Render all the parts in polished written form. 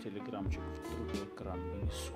телеграмчик в другой экран вынесу.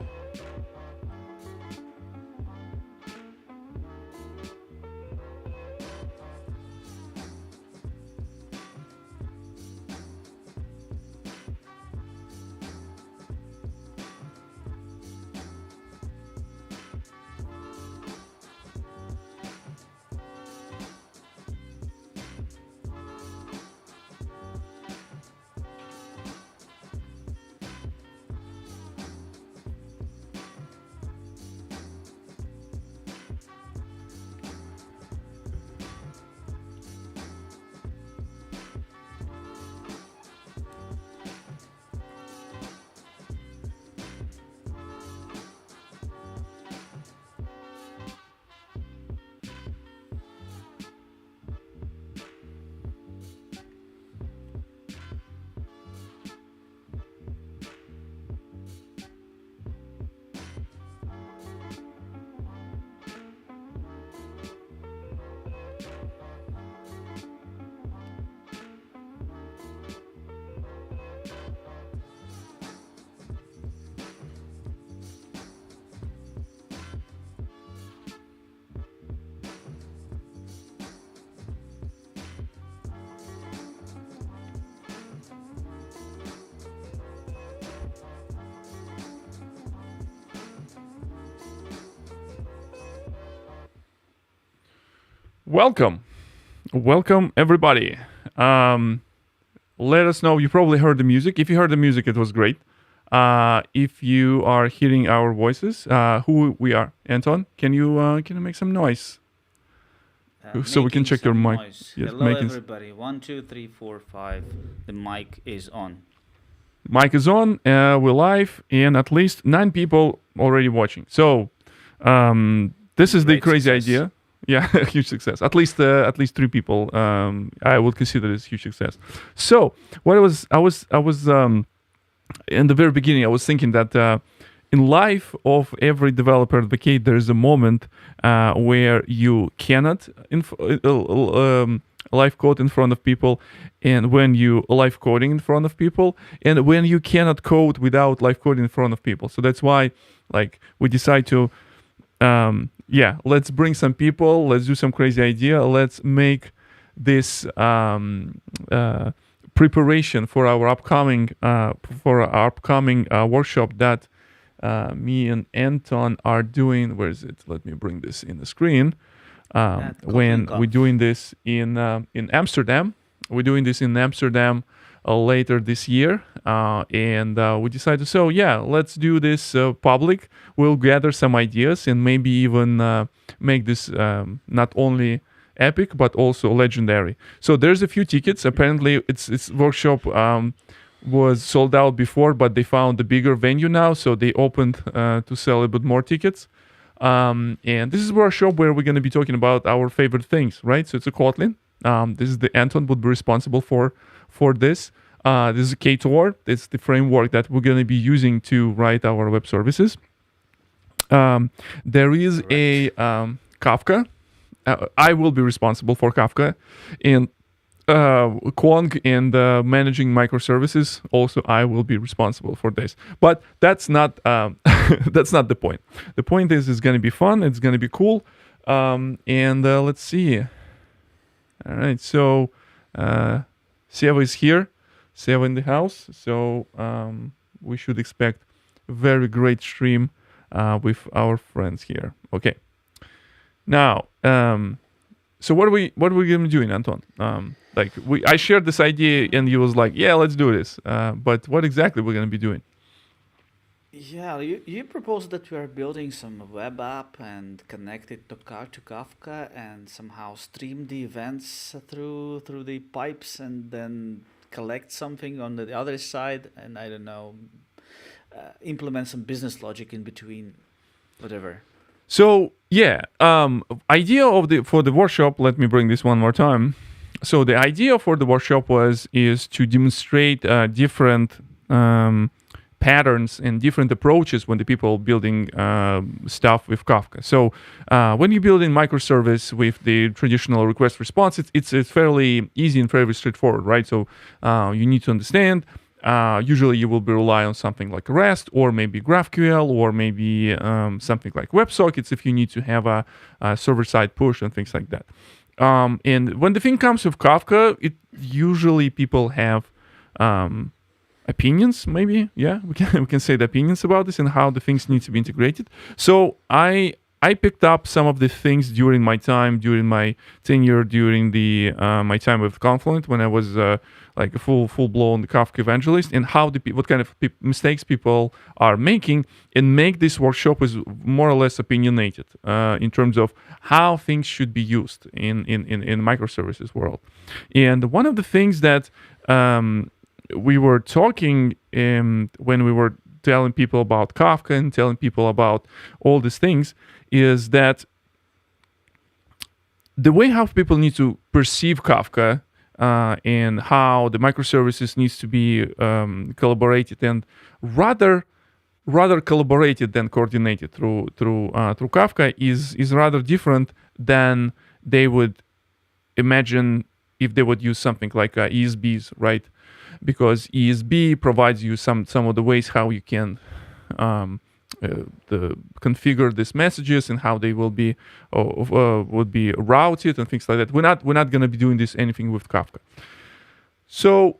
Welcome everybody. Let us know. You probably heard the music. If you heard the music, it was great. If you are hearing our voices, who we are, Anton, can you make some noise so we can check your mic? Yes, hello everybody. 1, 2, 3, 4, 5. The mic is on. Mic is on. We're live, and at least 9 people already watching. So this is the crazy idea. Yeah, huge success. At least 3 people. I would consider this huge success. So what I was in the very beginning, I was thinking that in life of every developer advocate, there is a moment where you cannot live code in front of people, and when you live coding in front of people, and when you cannot code without live coding in front of people. So that's why, we decide to. Let's bring some people. Let's do some crazy idea. Let's make this preparation for our upcoming workshop that me and Anton are doing. Where is it? Let me bring this in the screen. When we're doing this in Amsterdam, later this year, and we decided. So let's do this public. We'll gather some ideas and maybe even make this not only epic but also legendary. So there's a few tickets. Apparently, its workshop was sold out before, but they found a bigger venue now, so they opened to sell a bit more tickets. And this is a workshop where we're going to be talking about our favorite things, right? So it's a Kotlin. This is the Anton would be responsible for this. This is Ktor. It's the framework that we're going to be using to write our web services. There is a Kafka. I will be responsible for Kafka, and Kwong and managing microservices. Also, I will be responsible for this. But that's not that's not the point. The point is, it's going to be fun. It's going to be cool. And let's see. All right. So Seva is here. Seva in the house. So we should expect a very great stream with our friends here. Okay. Now, so what are we gonna be doing, Anton? I shared this idea, and he was like, "Yeah, let's do this." But what exactly we're gonna be doing? Yeah, you proposed that we are building some web app and connect it to Kafka and somehow stream the events through the pipes and then collect something on the other side, and I don't know, implement some business logic in between, whatever. So idea for the workshop. Let me bring this one more time. So the idea for the workshop is to demonstrate different patterns and different approaches when the people building stuff with Kafka. So when you're building microservice with the traditional request response, it's fairly easy and fairly straightforward, right? So you need to understand Usually you will be rely on something like REST or maybe GraphQL or maybe something like WebSockets if you need to have a server-side push and things like that. And when the thing comes with Kafka, it usually people have opinions, maybe. Yeah, we can say the opinions about this and how the things need to be integrated. So I picked up some of the things during my time, during my tenure, during the my time with Confluent when I was like a full blown Kafka evangelist, and how what kind of mistakes people are making, and make this workshop is more or less opinionated in terms of how things should be used in microservices world. And one of the things that we were talking when we were telling people about Kafka and telling people about all these things is that the way how people need to perceive Kafka and how the microservices needs to be collaborated and rather collaborated than coordinated through Kafka is rather different than they would imagine if they would use something like ESBs, right? Because ESB provides you some of the ways how you can configure these messages and how they will be would be routed and things like that. We're not going to be doing this anything with Kafka. So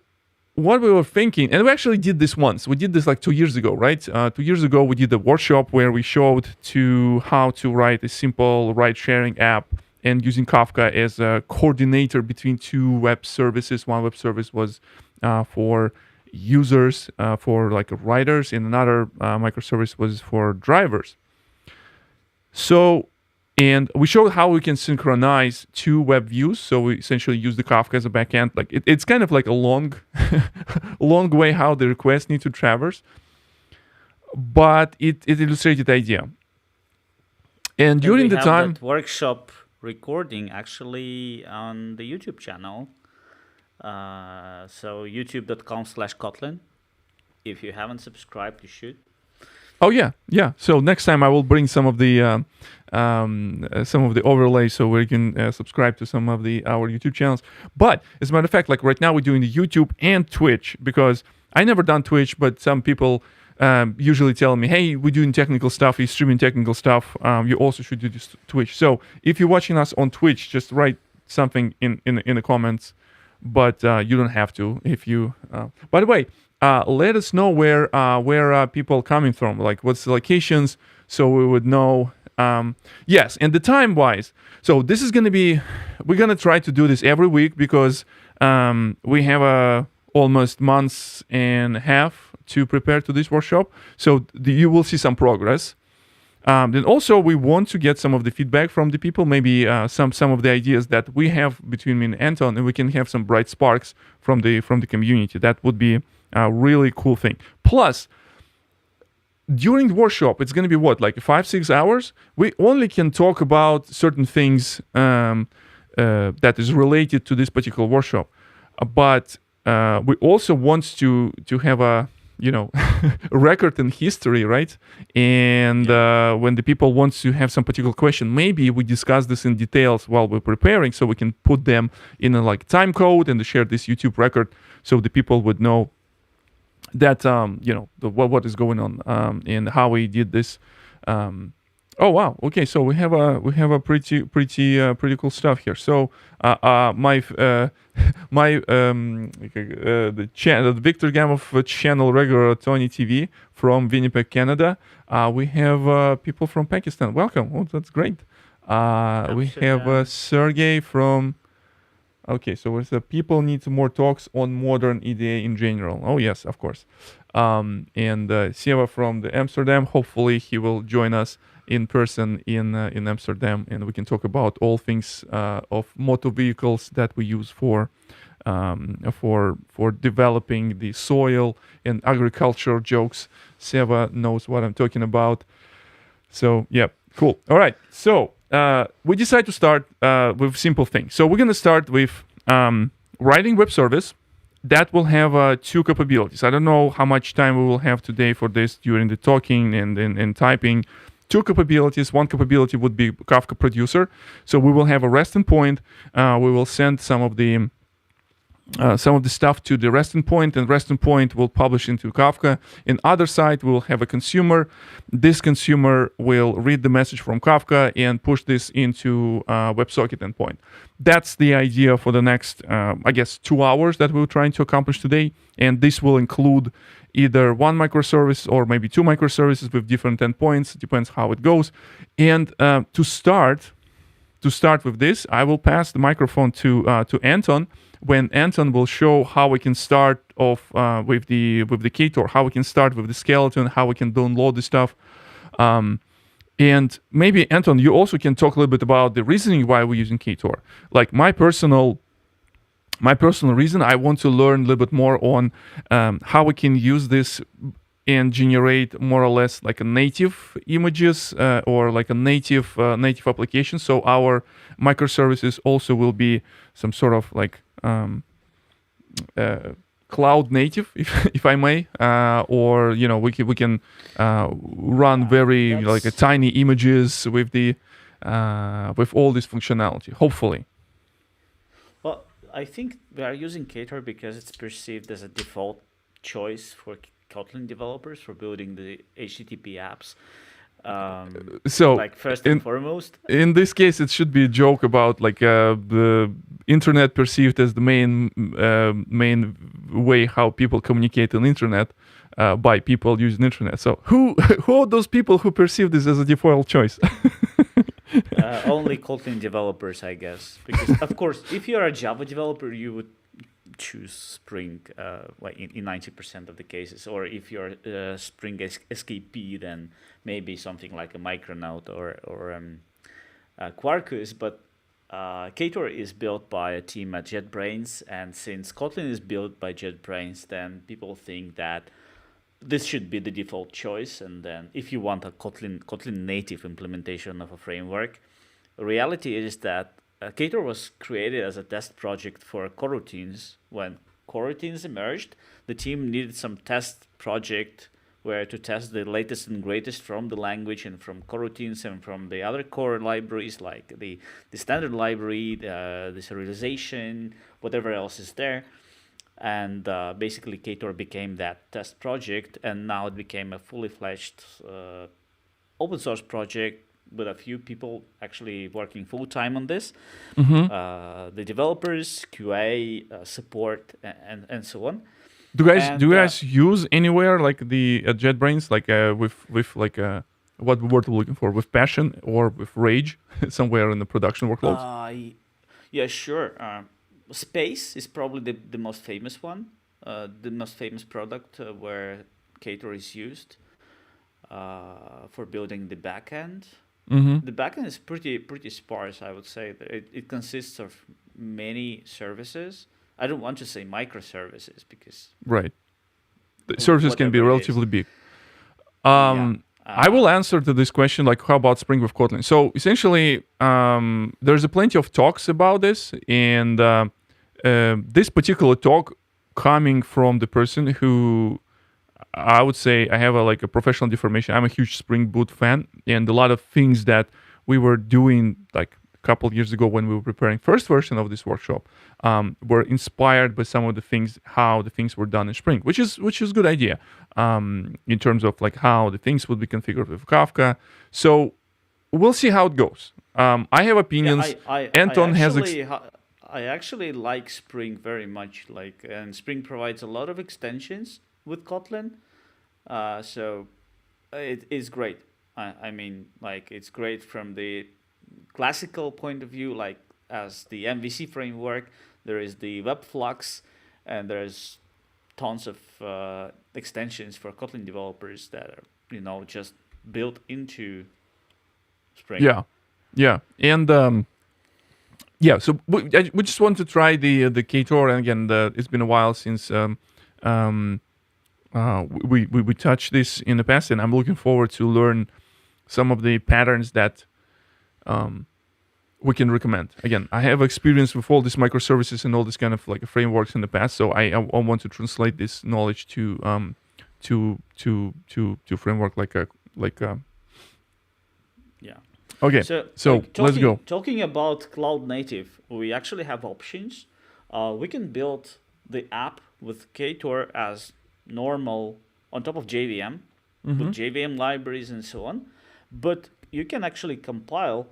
what we were thinking, and we actually did this once. We did this like 2 years ago, right? 2 years ago, we did a workshop where we showed to how to write a simple ride-sharing app and using Kafka as a coordinator between two web services. One web service was for users, for like riders, and another microservice was for drivers. So, and we showed how we can synchronize two web views. So we essentially use the Kafka as a backend. Like it's kind of like a long way how the requests need to traverse, but it illustrated the idea. And during the time, that workshop recording actually on the YouTube channel. So youtube.com/Kotlin. If you haven't subscribed, you should. Oh yeah. So next time I will bring some of the overlays so we can subscribe to some of our YouTube channels. But as a matter of fact, like right now we're doing the YouTube and Twitch, because I never done Twitch, but some people usually tell me, hey, we're doing technical stuff, you're streaming technical stuff, you also should do this Twitch. So if you're watching us on Twitch, just write something in the comments, but you don't have to if you... By the way, let us know where people coming from, like what's the locations, so we would know. Yes, and the time-wise, so this is going to be... We're going to try to do this every week because we have almost months and a half to prepare to this workshop, so you will see some progress. Then also we want to get some of the feedback from the people, maybe some of the ideas that we have between me and Anton, and we can have some bright sparks from the community. That would be a really cool thing. Plus, during the workshop, it's going to be like 5-6 hours. We only can talk about certain things that is related to this particular workshop, but we also want to have a record in history, right? And when the people want to have some particular question, maybe we discuss this in details while we're preparing, so we can put them in a time code and share this YouTube record, so the people would know that what is going on and how we did this. Oh wow! Okay, so we have a pretty cool stuff here. So the Viktor Gamov channel regular Tony TV from Winnipeg, Canada. We have people from Pakistan. Welcome! Oh, that's great. We have Sergey from. Okay, so it's people need more talks on modern EDA in general. Oh yes, of course. And Sieva from the Amsterdam. Hopefully he will join us in person in Amsterdam, and we can talk about all things of motor vehicles that we use for developing the soil and agriculture jokes. Seva knows what I'm talking about. So yeah, cool. All right, so we decided to start with simple things. So we're gonna start with writing web service that will have 2 capabilities. I don't know how much time we will have today for this during the talking and typing. 2 capabilities. One capability would be Kafka producer. So we will have a REST endpoint. We will send some of the some of the stuff to the REST endpoint, and REST endpoint will publish into Kafka. In other side, we'll have a consumer. This consumer will read the message from Kafka and push this into WebSocket endpoint. That's the idea for the next, I guess, 2 hours that we're trying to accomplish today. And this will include either one microservice or maybe 2 microservices with different endpoints. Depends how it goes. And to start with this, I will pass the microphone to Anton, when Anton will show how we can start off with the Ktor, how we can start with the skeleton, how we can download the stuff. And maybe, Anton, you also can talk a little bit about the reasoning why we're using Ktor. Like my personal reason, I want to learn a little bit more on how we can use this and generate more or less like a native images or like a native application. So our microservices also will be some sort of like cloud native, if I may, or we can run very like a tiny images with the with all this functionality. Hopefully. Well, I think we are using Ktor because it's perceived as a default choice for Kotlin developers for building the HTTP apps. So like first and foremost, in this case, it should be a joke about like the internet perceived as the main way how people communicate on internet by people using internet. So who are those people who perceive this as a default choice? Only Kotlin developers, I guess, because of course, if you're a Java developer, you would choose Spring like in 90% of the cases, or if you're Spring SKP, then maybe something like a Micronaut or Quarkus. But Ktor is built by a team at JetBrains, and since Kotlin is built by JetBrains, then people think that this should be the default choice. And then if you want a Kotlin native implementation of a framework, the reality is that Ktor was created as a test project for coroutines. When coroutines emerged, the team needed some test project where to test the latest and greatest from the language and from coroutines and from the other core libraries like the standard library, the serialization, whatever else is there. And basically Ktor became that test project, and now it became a fully fledged open source project with a few people actually working full time on this. The developers, QA, support, and so on. Do you guys use anywhere like the JetBrains, like with like what word we're looking for, with passion or with rage somewhere in the production workloads? Yeah, sure. Space is probably the most famous one, the most famous product where Ktor is used for building the backend. The backend is pretty sparse, I would say. It consists of many services. I don't want to say microservices because right, the services can be relatively big. I will answer to this question, like how about Spring with Kotlin? So essentially, there's a plenty of talks about this, and this particular talk coming from the person who, I would say, I have a professional deformation. I'm a huge Spring Boot fan, and a lot of things that we were doing like a couple of years ago when we were preparing first version of this workshop were inspired by some of the things, how the things were done in Spring, which is a good idea in terms of like how the things would be configured with Kafka. So we'll see how it goes. I have opinions. Anton has. I actually like Spring very much. And Spring provides a lot of extensions with Kotlin, so it is great. I mean, like it's great from the classical point of view, like as the MVC framework. There is the Webflux, and there's tons of extensions for Kotlin developers that are just built into Spring. Yeah, and so we just want to try the Ktor, and again, it's been a while since we touched this in the past, and I'm looking forward to learn some of the patterns that we can recommend. Again, I have experience with all these microservices and all this kind of like frameworks in the past, so I want to translate this knowledge to framework yeah. Okay, so let's go. Talking about cloud native, we actually have options. we can build the app with Ktor as normal on top of JVM with JVM libraries and so on. But you can actually compile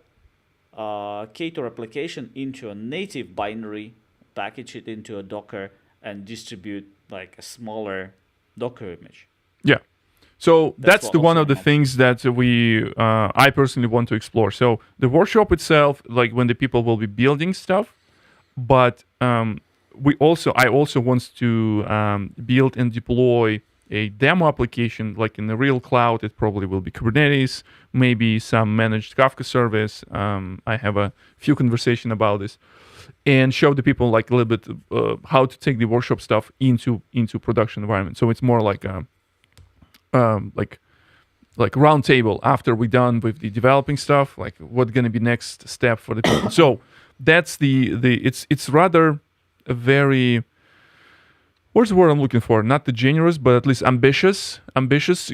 Ktor application into a native binary, package it into a Docker, and distribute like a smaller Docker image. Yeah. So That's that's the one also of the an option. things that I personally want to explore. So the workshop itself, like when the people will be building stuff, but I also want to build and deploy a demo application, like in the real cloud. It probably will be Kubernetes, maybe some managed Kafka service. I have a few conversation about this, and show the people like a little bit how to take the workshop stuff into production environment. So it's more like a like round table after we're done with the developing stuff, like what's going to be next step for the people. So that's the it's rather a very, what's the word I'm looking for, not the generous but at least ambitious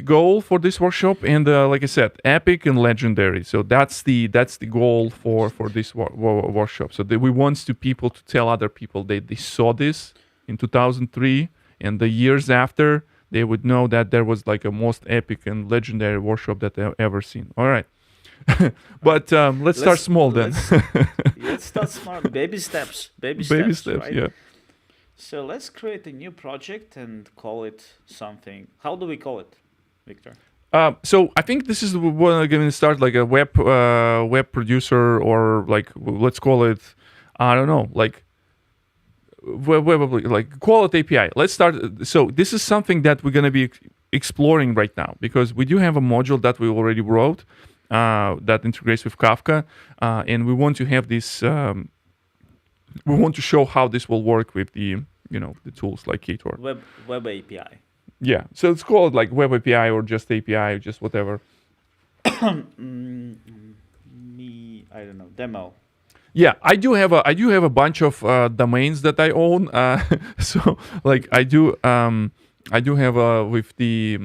goal for this workshop. And like I said, epic and legendary. So that's the goal for this workshop. So we want to people to tell other people they saw this in 2003, and the years after they would know that there was like a most epic and legendary workshop that they've ever seen. All right. But let's start small then. Let's start small. Baby steps. Baby steps, right? Yeah. So let's create a new project and call it something. How do we call it, Victor? So I think this is what I'm going to start, like a web producer, or like let's call it, I don't know, like like call it API. Let's start. So this is something that we're going to be exploring right now, because we do have a module that we already wrote that integrates with Kafka, and we want to have this. We want to show how this will work with the the tools like Ktor. Web API. Yeah, so it's called like web API or just API, or just whatever. I don't know, demo. Yeah, I do have a bunch of domains that I own. So like I do have with the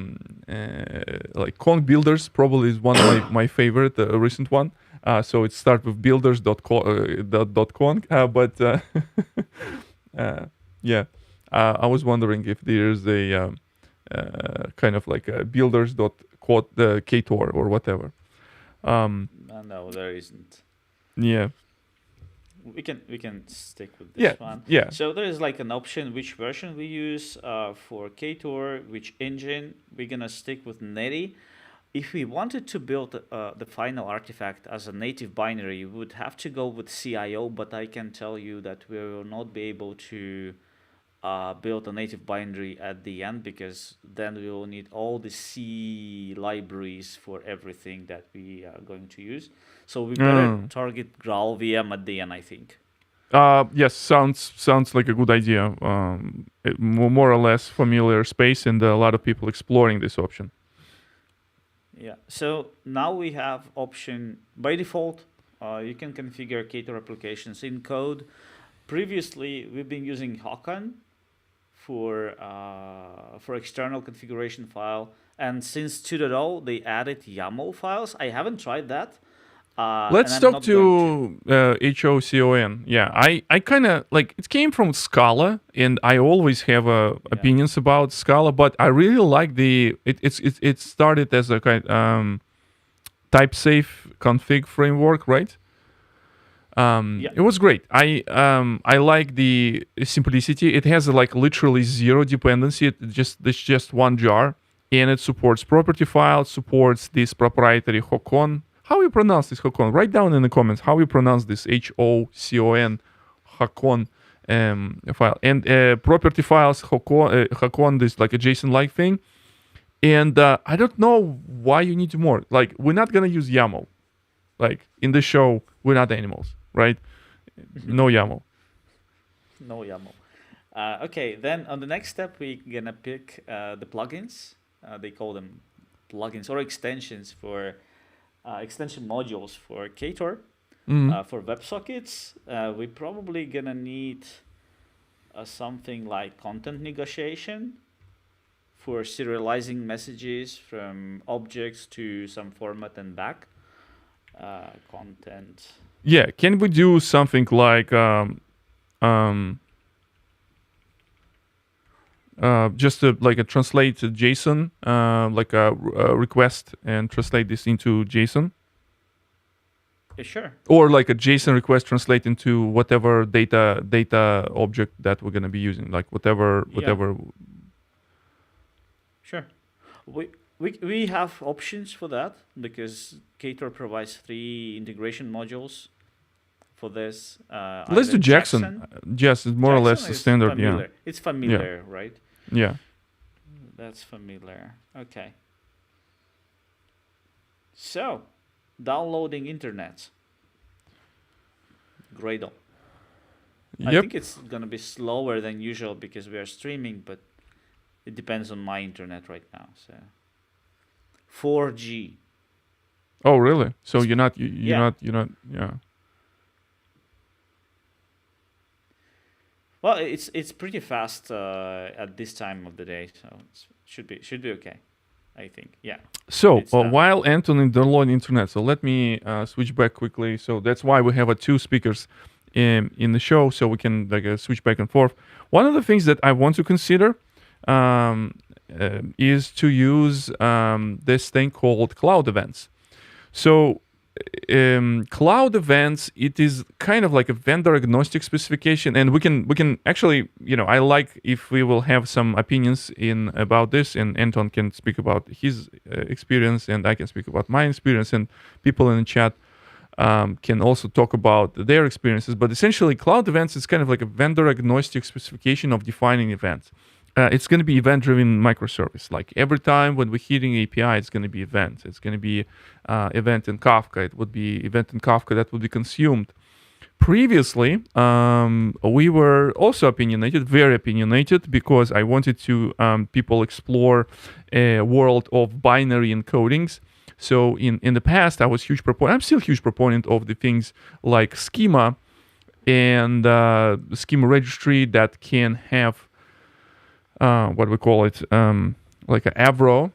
like Kong Builders probably is one of my favorite recent one. So it starts with builders.kong, but yeah, I was wondering if there's a kind of like a builders.ktor or whatever. No, there isn't. Yeah. We can stick with this one. Yeah. So there is like an option which version we use for Ktor, which engine. We're gonna stick with Netty. If we wanted to build the final artifact as a native binary, we would have to go with CIO, but I can tell you that we will not be able to build a native binary at the end, because then we will need all the C libraries for everything that we are going to use. So we better target Graal VM at the end, I think. Yes, sounds like a good idea. More or less familiar space, and a lot of people exploring this option. Yeah. So now we have option by default. You can configure Ktor applications in code. Previously, we've been using Hakan for external configuration file, and since 2.0 they added YAML files. I haven't tried that. Let's talk to HOCON. Yeah, I kind of like, it came from Scala, and I always have opinions about Scala, but I really like it started as a kind type safe config framework, right? It was great. I like the simplicity. It has like literally zero dependency. It's just one jar, and it supports property files, supports this proprietary Hocon. How you pronounce this Hocon? Write down in the comments how you pronounce this HOCON Hocon file. And property files Hocon, this like a JSON-like thing. And I don't know why you need more. Like, we're not gonna use YAML. Like in the show, we're not animals, right? No YAML. No YAML. Okay, then on the next step, we're gonna pick the plugins. They call them plugins or extensions for extension modules for Ktor. For WebSockets, we're probably gonna need something like content negotiation for serializing messages from objects to some format and back. Content. Yeah, can we do something like just to translate JSON, like a request, and translate this into JSON, Sure. or like a JSON request translate into whatever data object that we're gonna be using, like whatever. Sure. We have options for that because Ktor provides 3 integration modules for this. Let's Either do Jackson. Yes, it's more or less the is standard. familiar. It's familiar, right? Yeah. That's familiar. Okay. So, downloading internet. Gradle. I Yep. think it's gonna be slower than usual because we are streaming, but it depends on my internet right now. So 4G. Oh, really? So you're not. Yeah. Yeah. Well, it's pretty fast at this time of the day, so it should be okay. I think. Yeah. So It's done. while Anton is downloading internet, so let me switch back quickly. So that's why we have 2 speakers in the show, so we can switch back and forth. One of the things that I want to consider is to use this thing called Cloudevents. So Cloudevents, it is kind of like a vendor agnostic specification, and we can actually, I like if we will have some opinions about this, and Anton can speak about his experience, and I can speak about my experience, and people in the chat can also talk about their experiences. But essentially, Cloudevents is kind of like a vendor agnostic specification of defining events. It's going to be event-driven microservice. Like every time when we're hitting API, it's going to be event. It's going to be event in Kafka. It would be event in Kafka that would be consumed. Previously, we were also opinionated, very opinionated, because I wanted to people explore a world of binary encodings. So in the past, I was huge proponent. I'm still a huge proponent of the things like schema and schema registry that can have what we call it, like an Avro,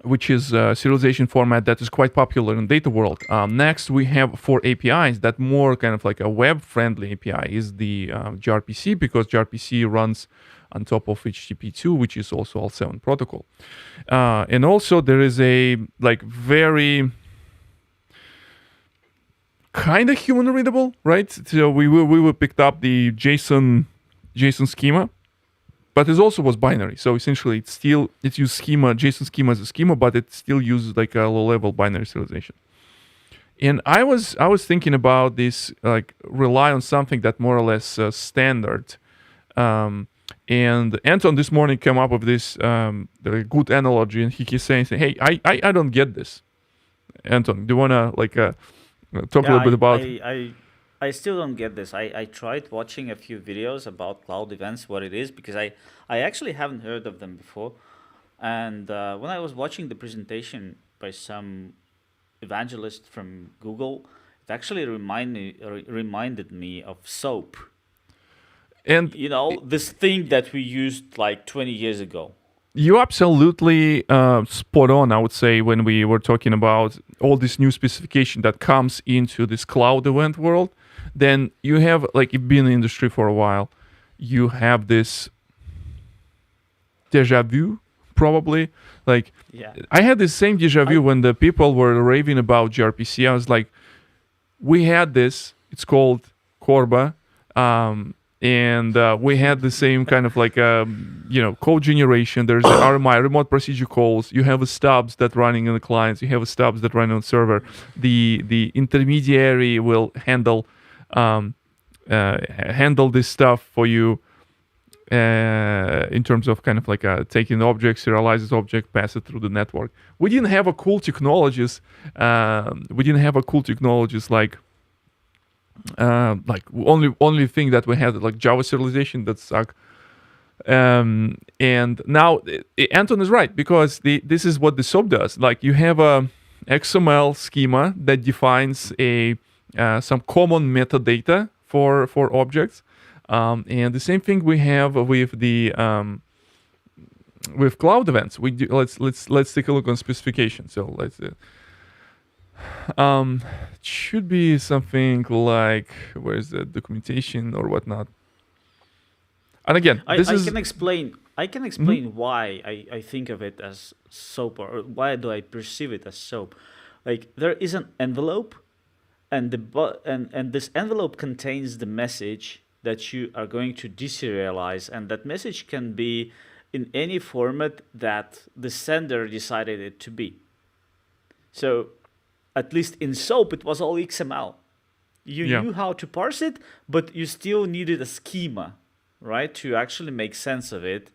which is a serialization format that is quite popular in data world. Next, we have for APIs that more kind of like a web-friendly API is the gRPC, because gRPC runs on top of HTTP2, which is also L7 protocol. And also there is a very kind of human readable, right? So we picked up the JSON schema, but it also was binary. So essentially, it used schema, JSON schema as a schema, but it still uses like a low-level binary serialization. And I was thinking about this, rely on something that more or less standard. And Anton this morning came up with this good analogy, and he keeps saying, "Hey, I don't get this." Anton, do you wanna talk a little bit about? I still don't get this. I tried watching a few videos about Cloudevents, what it is, because I actually haven't heard of them before. And when I was watching the presentation by some evangelist from Google, it actually reminded me of SOAP. And this thing that we used like 20 years ago. You absolutely spot on, I would say, when we were talking about all this new specification that comes into this cloud event world. Then you have, you've been in the industry for a while, you have this deja vu, probably. Yeah. I had the same deja vu when the people were raving about gRPC. I was like, we had this, it's called Corba, and we had the same kind of code generation. There's the RMI, remote procedure calls. You have a stubs that running in the clients. You have a stubs that run on the server. The intermediary will handle this stuff for you in terms of taking the object, serializes object, pass it through the network. We didn't have a cool technologies. Only thing that we had Java serialization that sucked. And now Anton is right, because this is what the SOAP does. You have a XML schema that defines some common metadata for objects, and the same thing we have with Cloudevents. We do, let's take a look on specification. So let's. It should be something like, where's the documentation or whatnot? And again, this I is can explain. I can mhm, explain why I think of it as soap, or why do I perceive it as soap. Like there is an envelope, and and this envelope contains the message that you are going to deserialize, and that message can be in any format that the sender decided it to be. So at least in soap, it was all XML. You yeah. knew how to parse it, but you still needed a schema, right, to actually make sense of it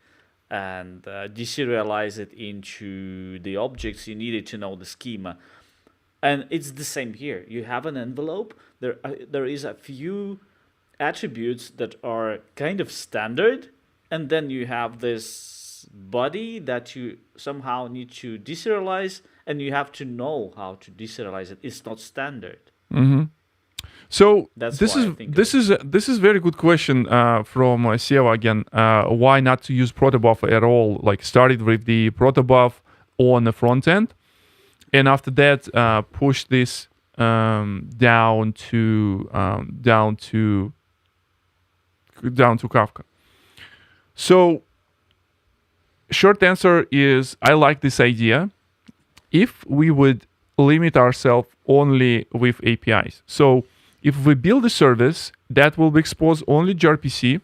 and deserialize it into the objects. You needed to know the schema, and it's the same here. You have an envelope. There is a few attributes that are kind of standard, and then you have this body that you somehow need to deserialize, and you have to know how to deserialize it. It's not standard. hmm So That's this why is I think of this it. is this is very good question from Seva again. Why not to use protobuf at all? Like started with the protobuf on the front end, and after that push this down to Kafka. So short answer is I like this idea if we would limit ourselves only with APIs. So if we build a service that will be exposed only gRPC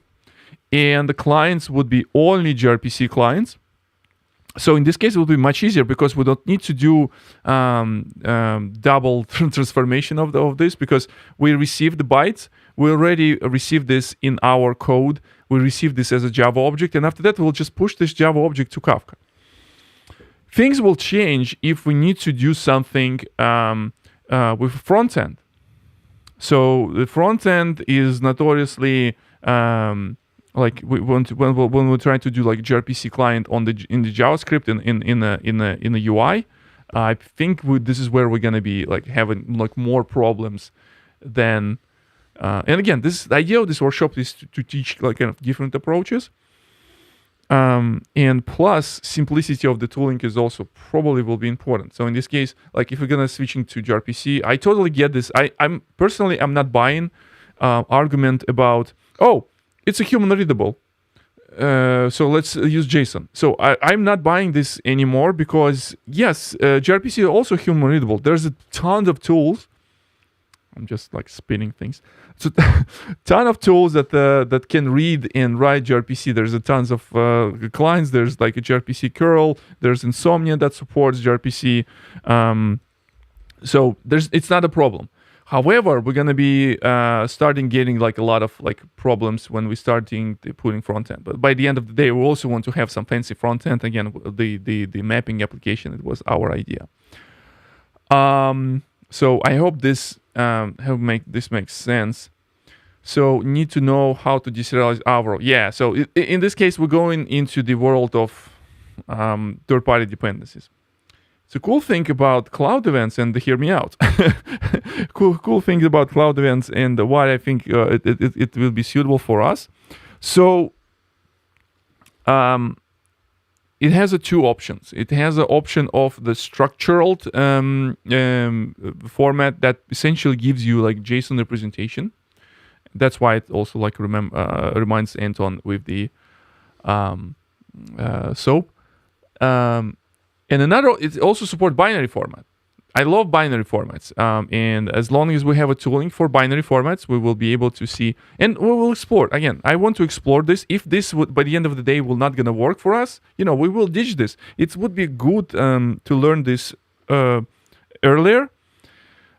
and the clients would be only gRPC clients, so in this case, it will be much easier because we don't need to do double transformation of this because we receive the bytes. We already received this in our code. We receive this as a Java object, and after that, we'll just push this Java object to Kafka. Things will change if we need to do something with front end. So the front end is notoriously like we want to, when we're trying to do like gRPC client on in the JavaScript in the UI. I think this is where we're gonna be like having like more problems than. And again, the idea of this workshop is to teach like kind of different approaches. And plus simplicity of the tooling is also probably will be important. So in this case, like if we're gonna switching to gRPC, I totally get this. I'm personally I'm not buying argument about it's a human readable. So let's use JSON. So I'm not buying this anymore because yes, gRPC is also human readable. There's a ton of tools. I'm just like spinning things. So ton of tools that can read and write gRPC. There's a tons of clients. There's like a gRPC curl. There's Insomnia that supports gRPC. So it's not a problem. However, we're gonna be starting getting like a lot of like problems when we starting putting front end. But by the end of the day, we also want to have some fancy front end. Again, the mapping application. It was our idea. So I hope this makes sense. So need to know how to deserialize Avro. Yeah. So in this case, we're going into the world of third-party dependencies. The cool thing about Cloudevents, and hear me out. cool thing about Cloudevents and why I think it will be suitable for us. So it has two options. It has an option of the structured format that essentially gives you like JSON representation. That's why it also like reminds Anton with the SOAP. And another, it also supports binary format. I love binary formats. And as long as we have a tooling for binary formats, we will be able to see, and we will explore. Again, I want to explore this. If this would, by the end of the day, will not going to work for us, we will ditch this. It would be good to learn this earlier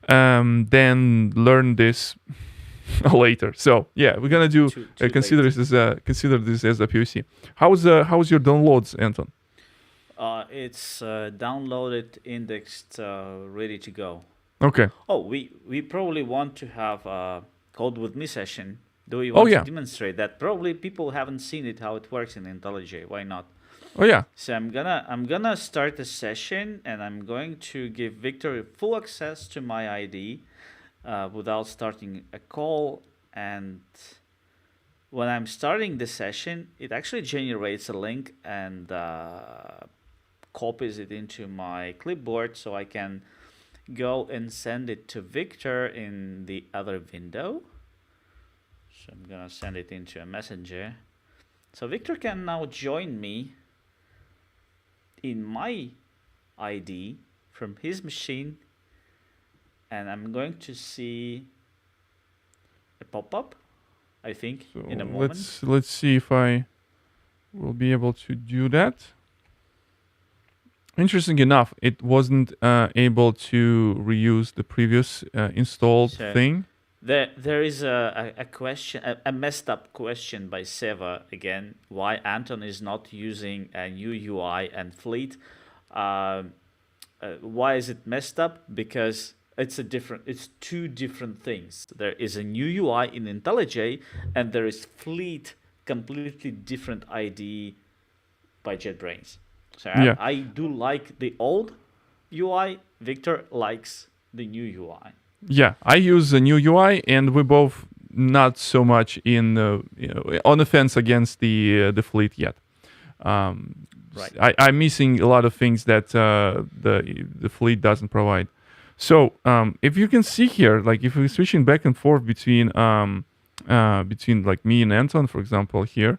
than learn this later. So yeah, we're gonna do consider this as a POC. How's your downloads, Anton? It's downloaded, indexed, ready to go. Okay. Oh, we probably want to have a code with me session. Do we want to demonstrate that? Probably people haven't seen it how it works in IntelliJ. Why not? Oh yeah. So I'm gonna start a session, and I'm going to give Viktor full access to my ID without starting a call. And when I'm starting the session, it actually generates a link and copies it into my clipboard, so I can go and send it to Viktor in the other window. So I'm gonna send it into a messenger. So Victor can now join me in my ID from his machine, and I'm going to see a pop-up, I think, So in a moment. let's see if I will be able to do that. Interesting enough, it wasn't able to reuse the previous installed So thing. there is a question, a messed up question by Seva again. Why Anton is not using a new UI and Fleet? Why is it messed up? Because it's two different things. There is a new UI in IntelliJ, and there is Fleet, completely different ID by JetBrains. So Yeah. I do like the old UI. Victor likes the new UI. Yeah, I use a new UI, and we both not so much on the fence against the fleet yet. Right. I'm missing a lot of things that the fleet doesn't provide. So if you can see here, like if we're switching back and forth between like me and Anton, for example, here,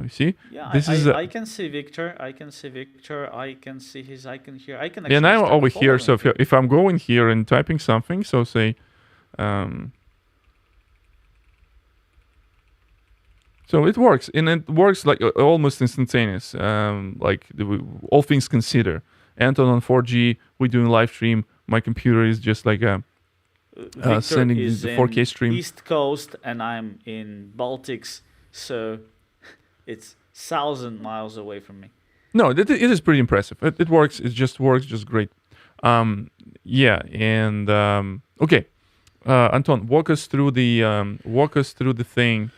you see, Yeah, this is I can see Victor. I can see Victor. I can see his icon here. I can and actually I'm start over here. So following him. if I'm going here and typing something, so say. So it works, and it works like almost instantaneous. All things considered, Anton on 4G, we're doing live stream. My computer is just like Victor sending is the in 4K stream. East Coast, and I'm in Baltics, so it's 1,000 miles away from me. No, it is pretty impressive. It works. It just works just great. Yeah, and okay. Anton, walk us through the thing.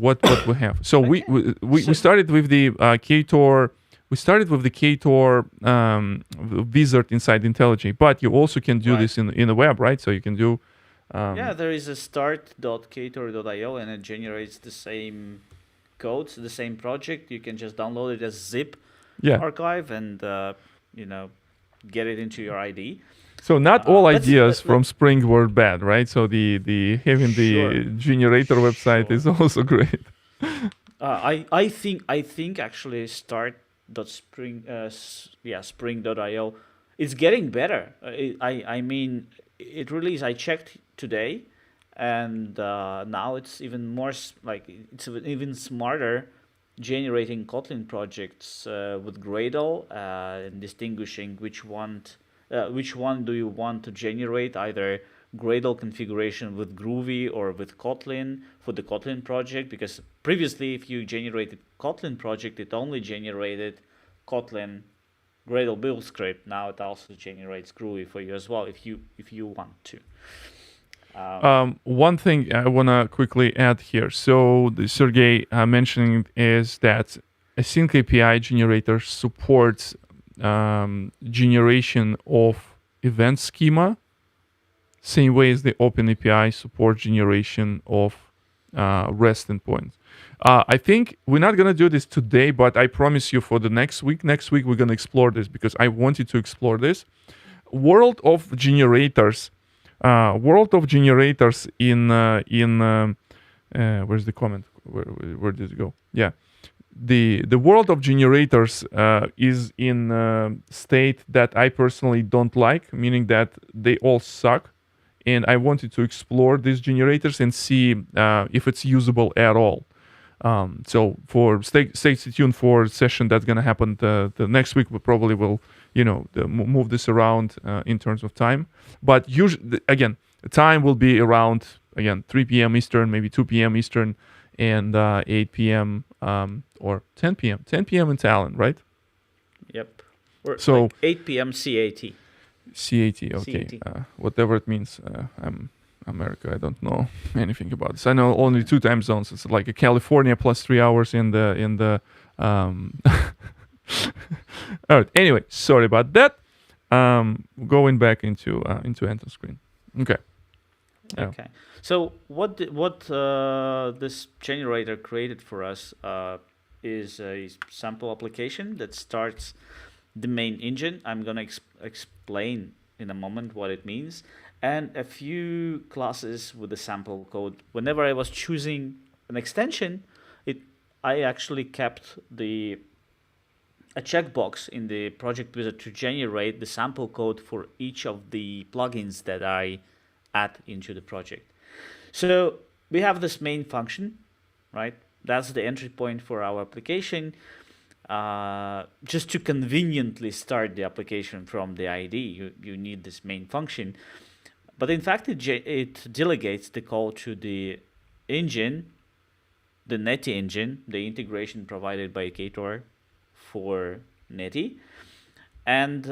What we have. So Okay. we started with the Ktor. We started with the Ktor wizard inside IntelliJ, but you also can do Right. this in the web, right? So you can do. Yeah, there is a start.ktor.io, and it generates the same codes, the same project. You can just download it as zip Yeah. archive and get it into your ID. So not all let's- ideas let- from Spring were bad, right? So the having Sure. the generator website Sure. is also great. I think actually spring.io is getting better. I mean, it released. I checked today, and now it's even more it's even smarter, generating Kotlin projects with Gradle and distinguishing which one do you want to generate, either Gradle configuration with Groovy or with Kotlin for the Kotlin project, because previously if you generated Kotlin project, it only generated Kotlin Gradle build script. Now it also generates Groovy for you as well if you want to. One thing I want to quickly add here. So the Sergey mentioning is that Async API generator supports generation of event schema, same way as the Open API supports generation of REST endpoints. I think we're not gonna do this today, but I promise you for the next week we're gonna explore this because I wanted to explore this. World of generators in where's the comment? Where did it go? Yeah. The world of generators is in a state that I personally don't like, meaning that they all suck. And I wanted to explore these generators and see if it's usable at all. So stay tuned for a session that's going to happen the next week. We probably will, move this around in terms of time. But usually, again, the time will be around, 3 p.m. Eastern, maybe 2 p.m. Eastern, and 8 p.m. Or 10 p.m. 10 p.m. in Talent, right? Yep. Or So- like 8 p.m. CAT. CAT, okay. CAT. Whatever it means. I'm America. I don't know anything about this. I know only 2 time zones. It's like a California plus 3 hours in the. All right. Anyway, sorry about that. Going back into Anton's screen. Okay. Yeah. Okay. So what this generator created for us is a sample application that starts the main engine. I'm gonna explain in a moment what it means, and a few classes with the sample code. Whenever I was choosing an extension, I actually kept a checkbox in the project wizard to generate the sample code for each of the plugins that I add into the project. So we have this main function, right? That's the entry point for our application. Just to conveniently start the application from the ID, you need this main function. But in fact, it delegates the call to the engine, the Netty engine, the integration provided by Ktor for Netty. And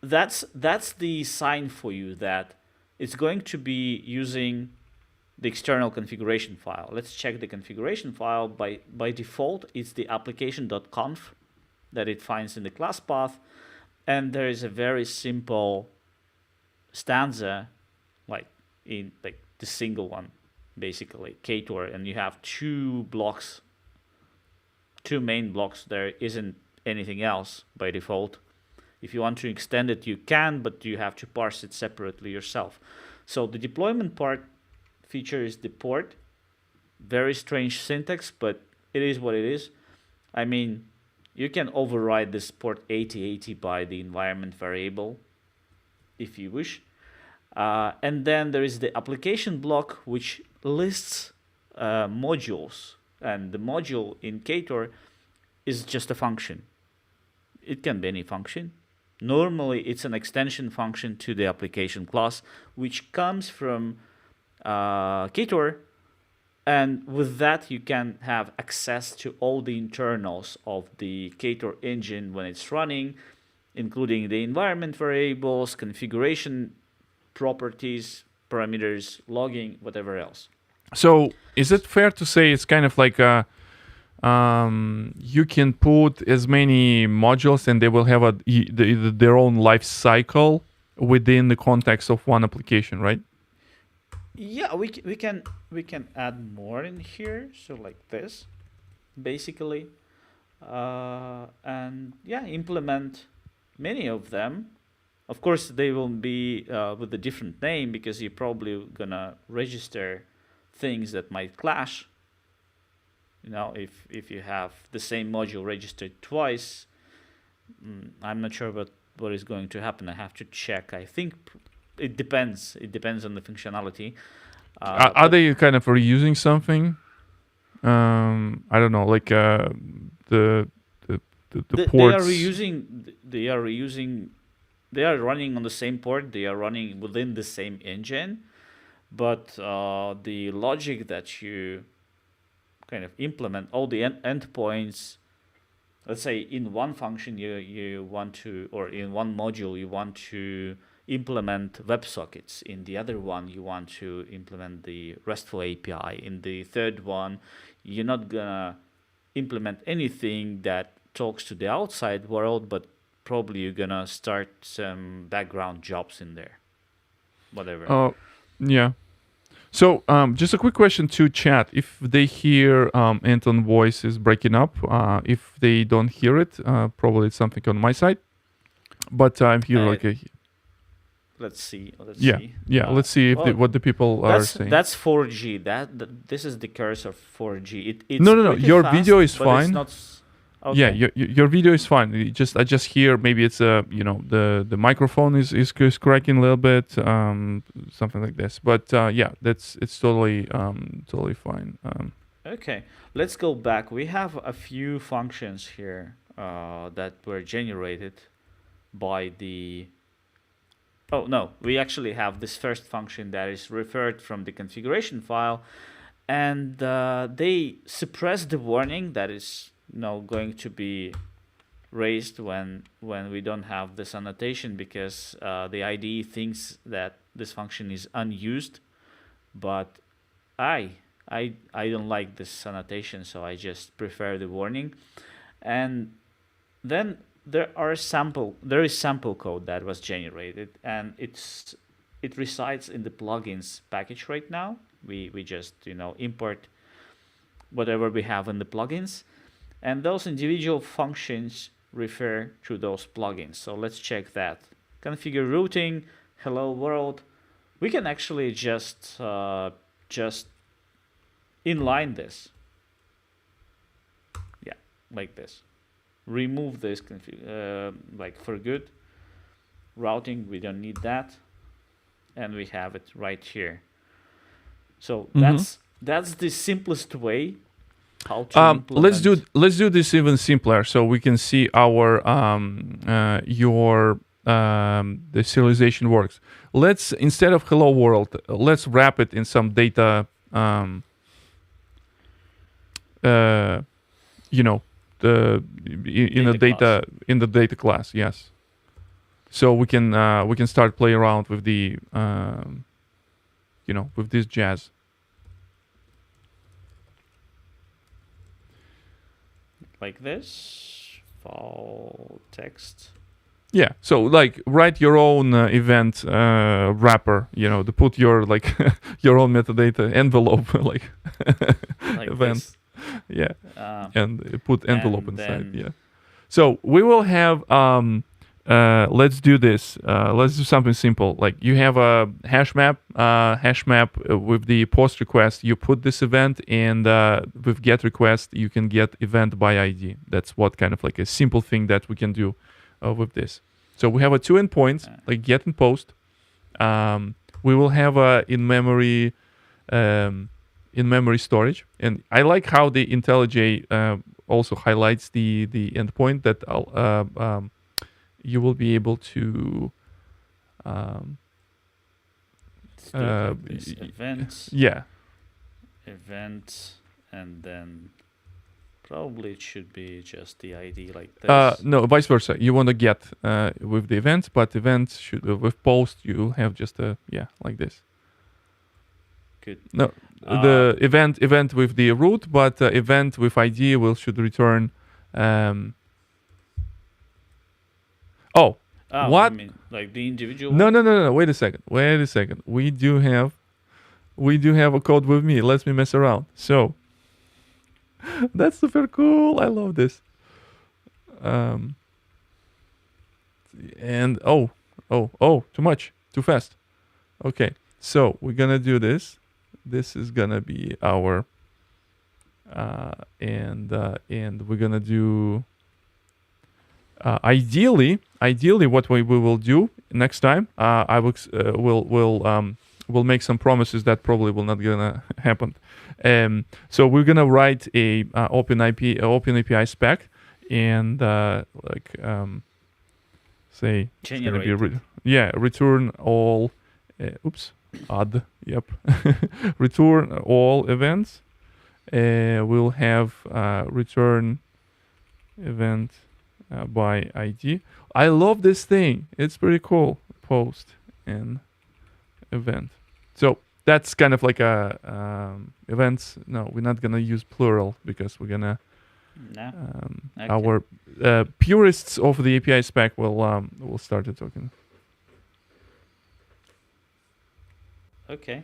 that's the sign for you that it's going to be using the external configuration file. Let's check the configuration file. By default, it's the application.conf that it finds in the class path. And there is a very simple stanza, like the single one, basically, Ktor, and you have two main blocks. There isn't anything else by default. If you want to extend it, you can, but you have to parse it separately yourself. So the deployment part feature is the port. Very strange syntax, but it is what it is. I mean, you can override this port 8080 by the environment variable if you wish. And then there is the application block, which lists modules. And the module in Ktor is just a function. It can be any function. Normally, it's an extension function to the application class, which comes from Ktor, and with that you can have access to all the internals of the Ktor engine when it's running, including the environment variables, configuration properties, parameters, logging, whatever else. So is it fair to say it's kind of like you can put as many modules and they will have their own life cycle within the context of one application, right? Yeah, we can add more in here. So like this, basically, and yeah, implement many of them. Of course, they will be with a different name because you're probably gonna register things that might clash. You know, if you have the same module registered twice, I'm not sure what is going to happen. I have to check. I think it depends. It depends on the functionality. Are they kind of reusing something? I don't know, like the ports. They are reusing. They are reusing. They are running on the same port. They are running within the same engine, but the logic that you kind of implement, all the endpoints. Let's say in one function you want to, or in one module you want to implement WebSockets. In the other one, you want to implement the RESTful API. In the third one, you're not gonna implement anything that talks to the outside world, but probably you're gonna start some background jobs in there. Whatever. Yeah. So just a quick question to chat. If they hear Anton voice is breaking up, if they don't hear it, probably it's something on my side. But I'm here like a... Let's see. Let's see if what the people are saying. That's 4G. This is the curse of 4G. It's no. Your fast, video is fine. It's not, okay. Yeah, your video is fine. I just hear maybe it's the microphone is cracking a little bit, something like this. But it's totally fine. Okay, let's go back. We have a few functions here that were generated by the... Oh, no, we actually have this first function that is referred from the configuration file, and they suppress the warning that is going to be raised when we don't have this annotation, because the IDE thinks that this function is unused, but I don't like this annotation, so I just prefer the warning. And then there is sample code that was generated, and it resides in the plugins package right now. We just import whatever we have in the plugins, and those individual functions refer to those plugins. So let's check that. Configure routing, hello world. We can actually just inline this. like this. Remove this like for good. Routing, we don't need that, and we have it right here. So Mm-hmm. that's the simplest way how to implement. Let's do this even simpler, so we can see our your the serialization works. Let's, instead of hello world, let's wrap it in some data. You know, the in a Data data in the data class. Yes. So we can start play around with the with this jazz. like this, file text. Yeah, so like write your own event wrapper, to put your like your own metadata envelope like Like event. this. Yeah, Um, and put envelope and inside. then Yeah. So we will have let's do this. Let's do something simple. Like you have a hash map with the post request. You put this event, and with get request, you can get event by ID. That's what kind of like a simple thing that we can do with this. So we have a two endpoints, like get and post. We will have a in-memory storage, and I like how the IntelliJ also highlights the endpoint that you will be able to let's do it like this. Event, yeah. event, and then probably it should be just the ID like this. No, vice versa. You want to get with the event, but event should with post you have just a like this. Good. No, the event with the root, but event with ID should return. What? You mean like the individual? No. Wait a second. We do have a code with me. Let me mess around. So that's super cool. I love this. And too much, too fast. Okay, so we're gonna do this. This is gonna be our and we're gonna do ideally what we will do next time. I will make some promises that probably will not gonna happen. So we're gonna write a open API spec, and say Generate. Return all. Add. Yep. Return all events. We'll have return event by ID. I love this thing. It's pretty cool. Post and event. So that's kind of like a events. No, we're not gonna use plural because we're gonna. No. Okay. Our purists of the API spec will start talking. Okay.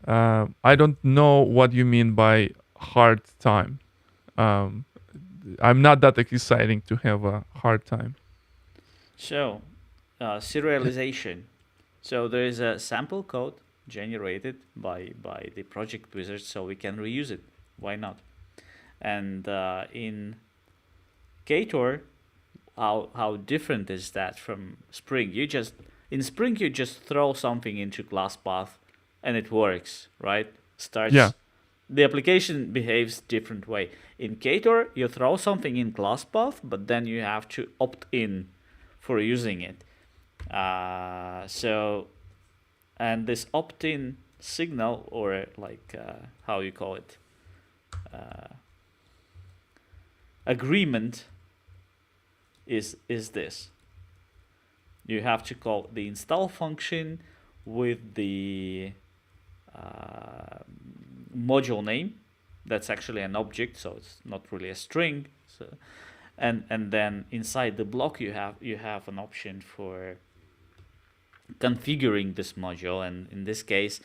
I don't know what you mean by hard time. I'm not that exciting to have a hard time. So, serialization. So there is a sample code generated by the project wizard, so we can reuse it. Why not? And in Ktor, how different is that from Spring? In Spring you just throw something into class path, and it works, right? Starts. Yeah. The application behaves different way. In Ktor, you throw something in class path, but then you have to opt in for using it. And this opt-in signal, or like how you call it, agreement, is this. You have to call the install function with the module name. That's actually an object, so it's not really a string. So, and then inside the block you have an option for configuring this module, and in this case,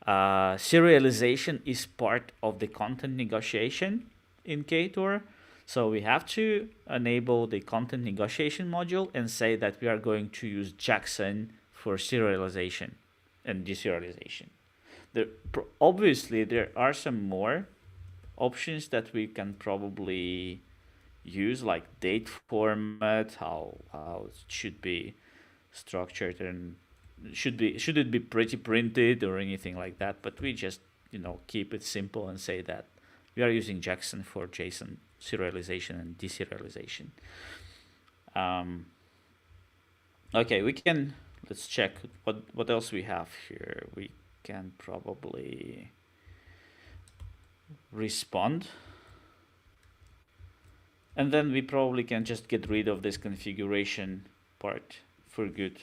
serialization is part of the content negotiation in Ktor. So we have to enable the content negotiation module and say that we are going to use Jackson for serialization and deserialization. Obviously, there are some more options that we can probably use, like date format, how it should be structured, and should it be pretty printed or anything like that. But we just keep it simple and say that we are using Jackson for JSON serialization and deserialization. Okay, let's check what else we have here. We can probably respond, and then we probably can just get rid of this configuration part for good.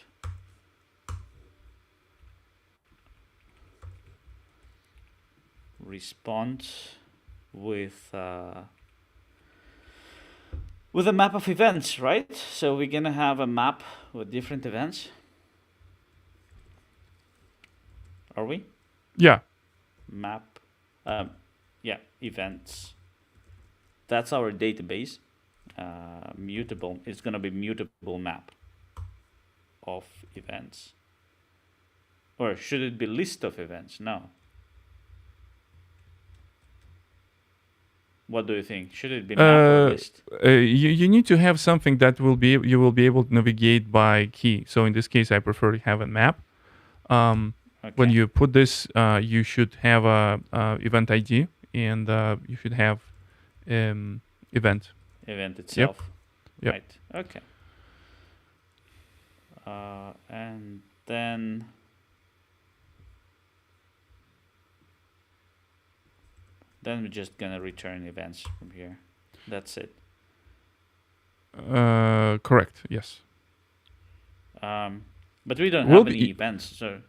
Respond with a map of events, right? So we're gonna have a map with different events. Are we? Yeah. Map. Yeah, events. That's our database. Mutable. It's gonna be mutable map of events. Or should it be list of events? No. What do you think? Should it be map or list? You need to have something that you will be able to navigate by key. So in this case, I prefer to have a map. Okay. When you put this, you should have a event ID, and you should have event. Event itself. Yep. Right. Okay. And then we're just gonna return events from here. That's it. Correct. Yes. But we don't have any events, so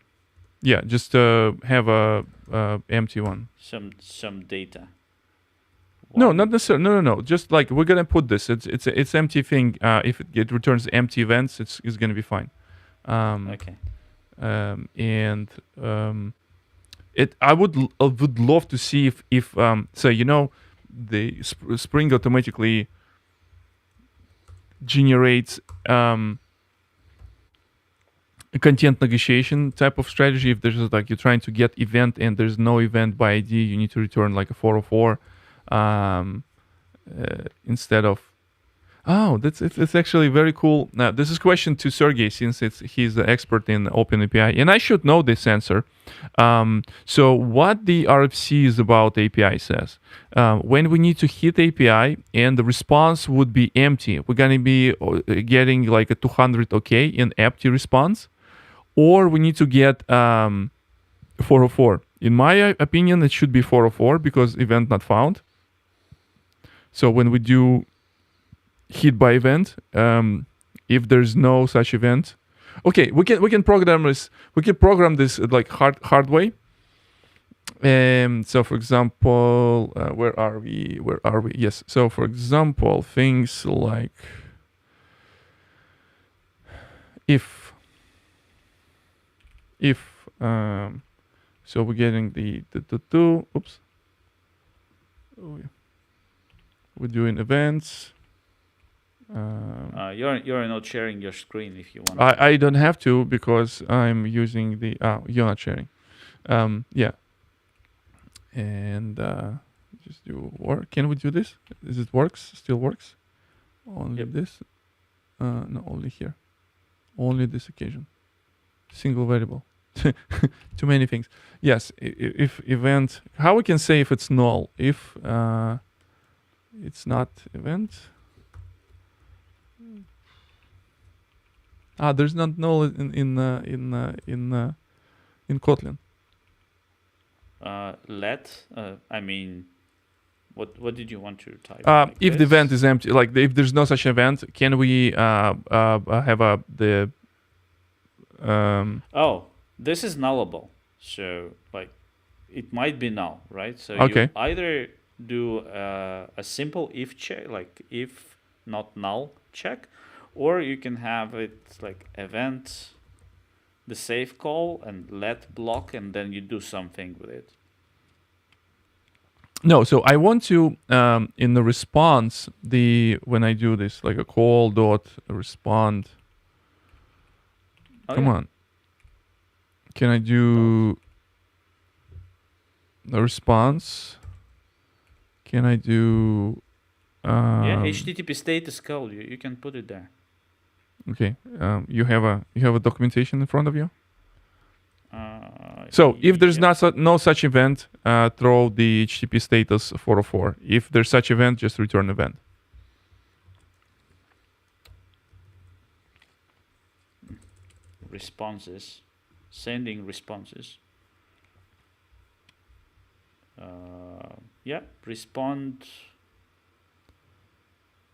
yeah, just have a empty one. Some data. No, not necessarily. No. Just like we're gonna put this. It's empty thing. If it returns empty events, it's gonna be fine. Okay. I would love to see if so the Spring automatically generates a content negotiation type of strategy. If there's like you're trying to get event and there's no event by ID, you need to return like a 404 instead of. Oh, it's actually very cool. Now, this is a question to Sergey, since he's the expert in OpenAPI, and I should know this answer. So what the RFC is about API says, when we need to hit API and the response would be empty, we're going to be getting like a 200 OK in empty response, or we need to get 404. In my opinion, it should be 404 because event not found. So when we do hit by event, if there's no such event, okay, we can program this. We can program this like hard way. So for example, where are we? Yes. So for example, things like if so we're getting the oops. Oh yeah. We're doing events. You're not sharing your screen if you want. I don't have to because I'm using the. You're not sharing. Yeah. And just do work. Can we do this? Is it works? Still works? Only this? No, only here. Only this occasion. Single variable. Too many things. Yes. If event, how we can say if it's null? If it's not event. There's not null in Kotlin. I mean, what did you want to type? If the event is empty, like if there's no such event, can we have the? This is nullable. So like, it might be null, right? So okay. You either do a simple if check, like if not null check, or you can have it like event, the save call, and let block, and then you do something with it. No, so I want to in the response, when I do this, like a call dot respond. Come on. Can I do a response? Can I do Yeah, HTTP status code. You can put it there. Okay. You have a documentation in front of you. So if there's no such event, throw the HTTP status 404. If there's such event, just return event. Responses, sending responses. Yeah, respond.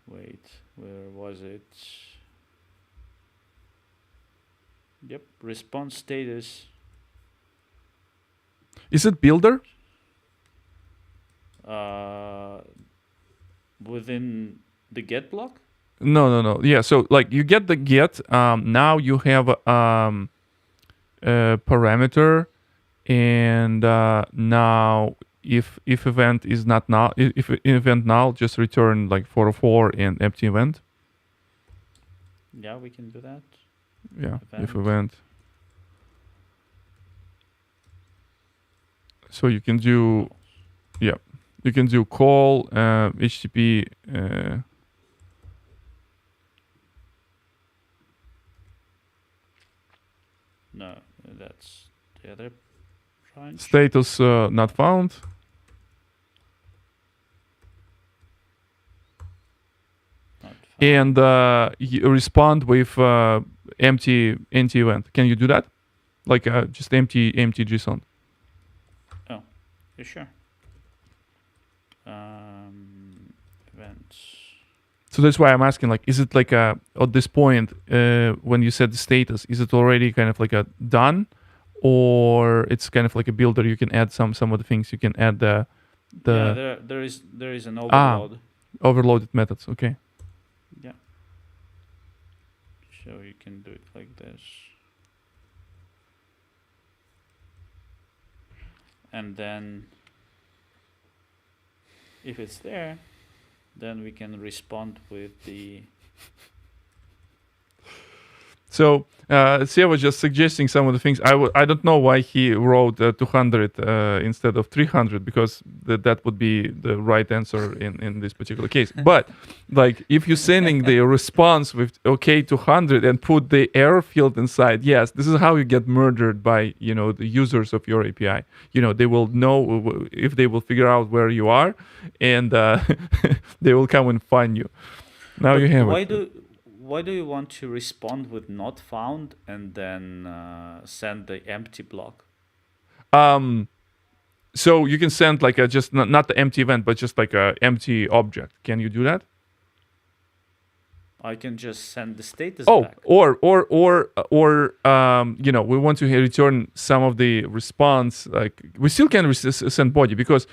Wait, where was it? Yep, response status. Is it builder? Within the get block? No. Yeah, so like you get the get. Now you have a parameter, and now if event is not null, if event null, just return like 404 and empty event. Yeah, we can do that. Yeah, if event. So you can do, yeah, you can do call HTTP. No, that's the other branch. Status not found. Not found. And you respond with empty event. Can you do that? Like just empty JSON. Oh, you sure? Events. So that's why I'm asking, like, is it like at this point when you set the status, is it already kind of like a done, or it's kind of like a builder? You can add some of the things. You can add the yeah, there is an overload. Overloaded methods. Okay. Yeah. So you can do it like this. And then if it's there, then we can respond with the. So Sia was just suggesting some of the things. I don't know why he wrote 200 instead of 300, because that would be the right answer in this particular case. But like if you're sending the response with OK 200 and put the error field inside, yes, this is how you get murdered by the users of your API. They will know if they will figure out where you are, and they will come and find you. Now But you have it. Why do you want to respond with not found and then send the empty block? So you can send like a just not the empty event, but just like a empty object. Can you do that? I can just send the status back. Or we want to return some of the response. Like we still can send body, because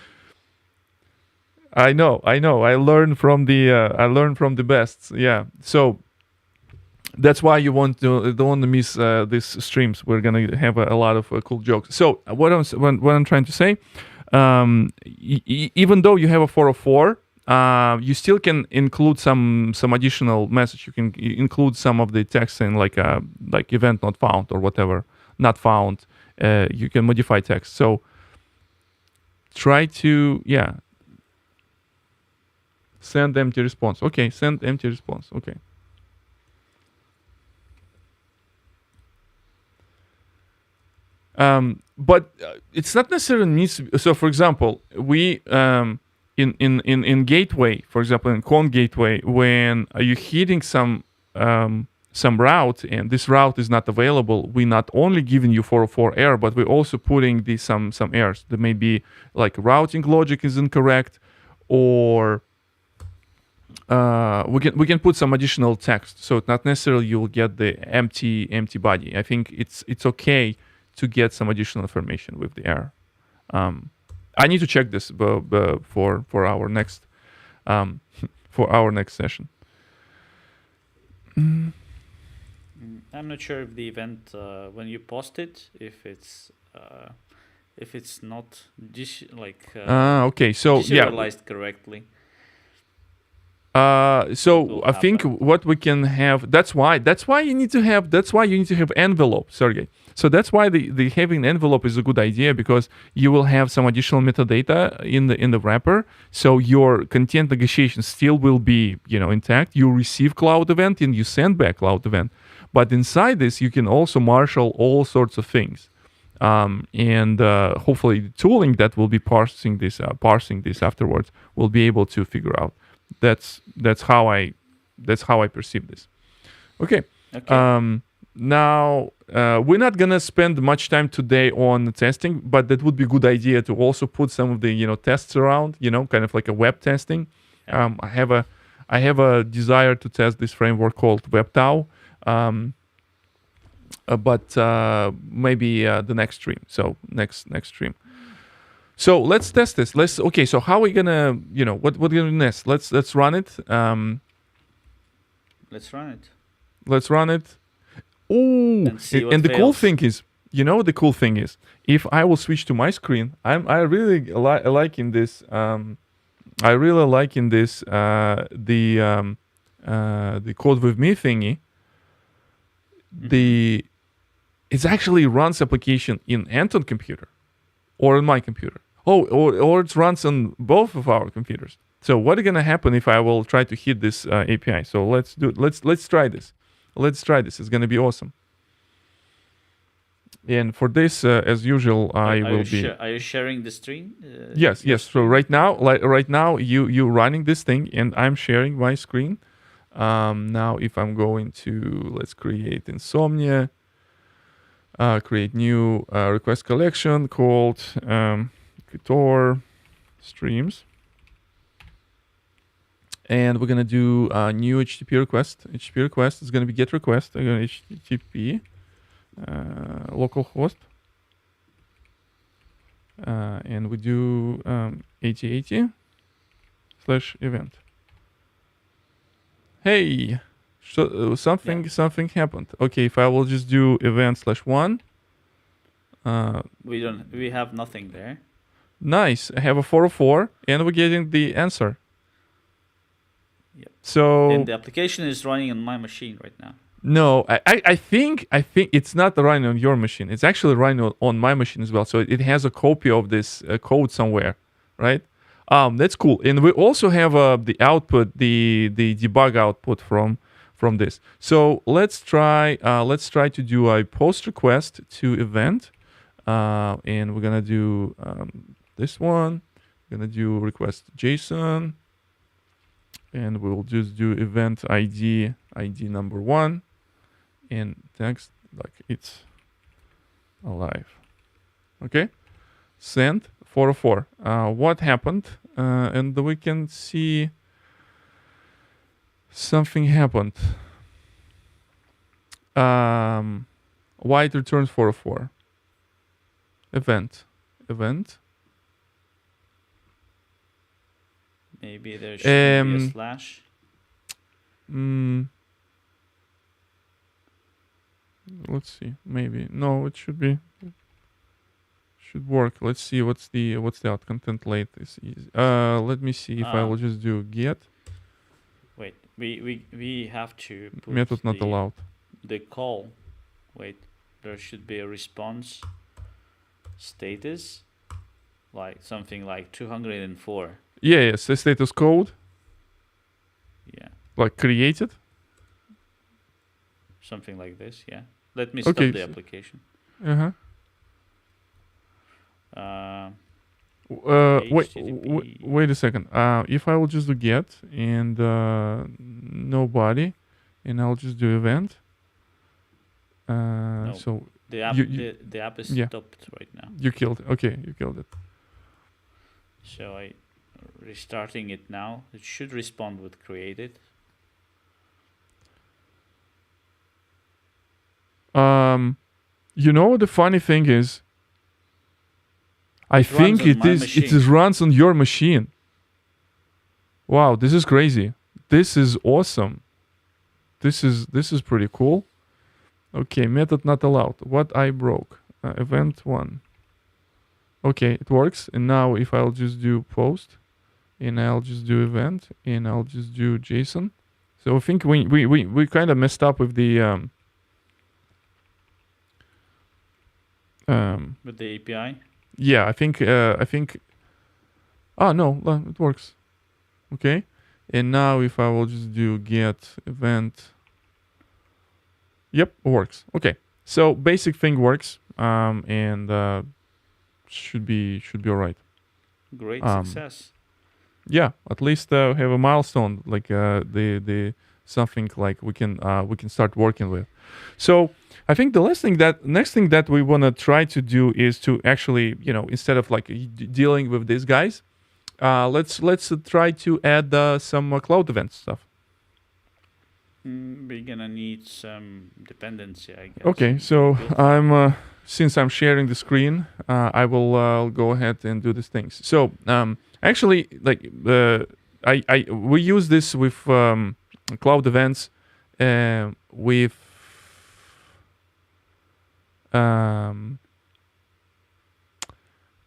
I know. I learned from the best. Yeah. So that's why you don't want to miss these streams. We're gonna have a lot of cool jokes. So what I'm trying to say, even though you have a 404, you still can include some additional message. You can include some of the text in like event not found or whatever, not found. You can modify text. So try to send empty response. Okay, send empty response. Okay. But it's not necessarily needs to be, so for example, we in gateway, for example, in Clone gateway, when you're hitting some route and this route is not available, we not only giving you 404 error, but we're also putting some errors. There may be like routing logic is incorrect, or we can put some additional text. So not necessarily you'll get the empty body. I think it's okay to get some additional information with the error. I need to check this for our next session. I'm not sure if the event when you post it, if it's not okay, so serialized correctly. So I think what we can have, that's why you need to have envelope, Sergey. So that's why the having envelope is a good idea, because you will have some additional metadata in the wrapper. So your content negotiation still will be intact. You receive cloud event and you send back cloud event, but inside this you can also marshal all sorts of things. And hopefully the tooling that will be parsing this afterwards will be able to figure out. That's how I perceive this. Okay. Now we're not gonna spend much time today on testing, but that would be a good idea to also put some of the tests around, kind of like a web testing. I have a desire to test this framework called WebTau. But maybe the next stream. So next stream. So let's test this. So how are we gonna, what we're gonna do next? Let's run it. Let's run it. Let's run it. Ooh, and the cool thing is, if I will switch to my screen, I really liking this. I really liking this the code with me thingy. It actually runs application in Anton computer or in my computer. Or it runs on both of our computers. So what is gonna happen if I will try to hit this API? So let's try this. It's gonna be awesome. And for this, as usual, I will be. Are you sharing the screen? Yes. So right now, you running this thing, and I'm sharing my screen. Now, if I'm going to, let's create Insomnia, create new request collection called Ktor streams. And we're going to do a new HTTP request. HTTP request is going to be get request. I'm going to HTTP localhost. And we do 8080/event. Hey, something happened. Okay, if I will just do event/1. We have nothing there. Nice. I have a 404 and we're getting the answer. Yep. So and the application is running on my machine right now. No, I think it's not running on your machine. It's actually running on my machine as well. So it has a copy of this code somewhere, right? That's cool. And we also have the output, the debug output from this. So let's try to do a post request to event, and we're gonna do this one. We're gonna do request JSON, and we'll just do event ID number 1, and text like it's alive. Okay, send 404. What happened? And we can see something happened. Why it returns 404? Event. Maybe there should be a slash. Let's see. Maybe no. It should work. Let's see what's the out content late is easy. Let me see if I will just do get. Wait, we have to put method not allowed. The call. Wait, there should be a response status, like something like 204. Yes, the status code. Yeah. Like created. Something like this. Yeah. Let me stop the application. Wait a second. If I will just do get and nobody, and I'll just do event. No, so the app is stopped right now. You killed it. Okay, you killed it. So I restarting it now. It should respond with created. The funny thing is, I think it runs on your machine. Wow, this is crazy. This is awesome. This is pretty cool. Okay, method not allowed. What I broke? Event 1. Okay, it works. And now if I'll just do post, and I'll just do event, and I'll just do JSON. So I think we kind of messed up with the with the API. Yeah, I think. Oh no, it works. Okay, and now if I will just do get event. Yep, it works. Okay, so basic thing works, and should be all right. Great success. Yeah, at least have a milestone like the something like we can start working with. So I think the next thing that we want to try to do is to actually instead of like dealing with these guys, let's try to add some Cloudevents stuff. We're gonna need some dependency, I guess. Okay, so I'm since I'm sharing the screen, I will go ahead and do these things. So actually, like we use this with Cloudevents with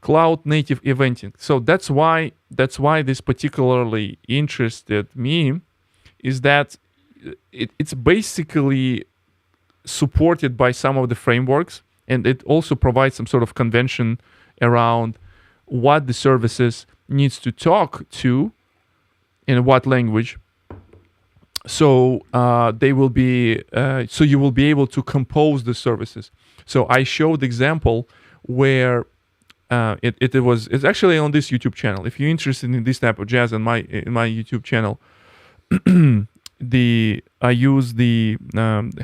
cloud native eventing. So that's why this particularly interested me, is that it's basically supported by some of the frameworks, and it also provides some sort of convention around what the services needs to talk to in what language. So they will be so you will be able to compose the services. So I showed example where it's actually on this YouTube channel. If you're interested in this type of jazz in my YouTube channel, I use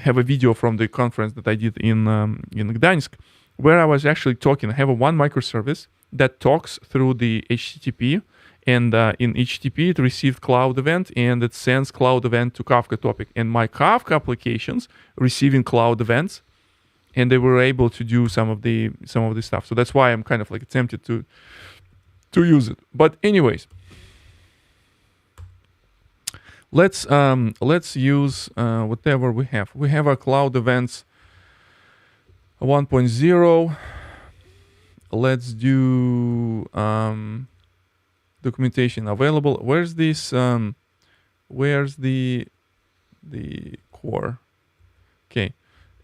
have a video from the conference that I did in Gdańsk, where I was actually talking. I have one microservice that talks through the HTTP, and in HTTP it received cloud event, and it sends cloud event to Kafka topic, and my Kafka applications receiving cloud events, and they were able to do some of the stuff. So that's why I'm kind of like tempted to use it. But anyways, let's use whatever we have. We have our Cloudevents 1.0. Let's do documentation available. Where's this? Where's the core? Okay,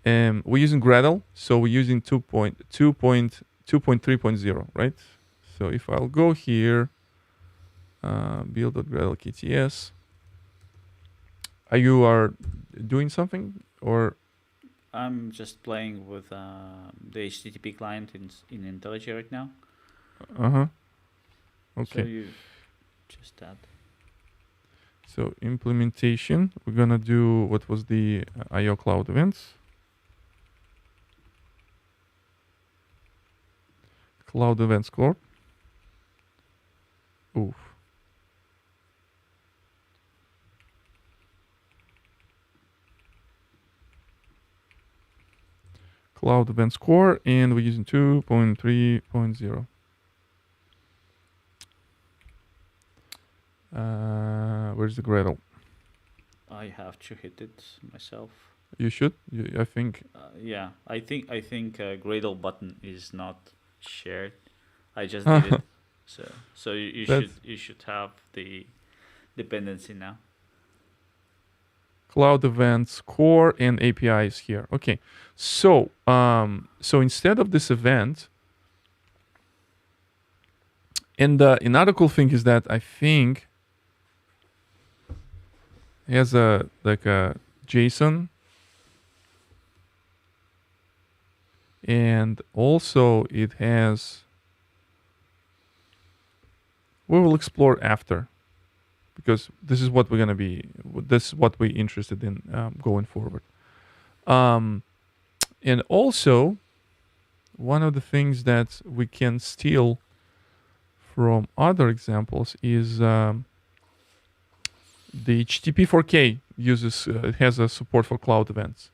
we're using Gradle, so we're using 2.3.0, right? So if I'll go here, build.gradle KTS. You are doing something, or? I'm just playing with the HTTP client in IntelliJ right now. Okay. So you just add. So implementation, we're gonna do what was the IO Cloud events. Cloud events core. Oof. Cloud events core, and we're using 2.3.0. Where's the Gradle? I have to hit it myself. You should. I think. Yeah, I think Gradle button is not shared. I just did it. So you should have the dependency now. Cloud events core and API is here. Okay, so instead of this event, and another cool thing is that I think it has a JSON, and also it has. We will explore after, because this is what we're gonna be. This is what we're interested in going forward. And also, one of the things that we can steal from other examples is the HTTP 4K has a support for cloud events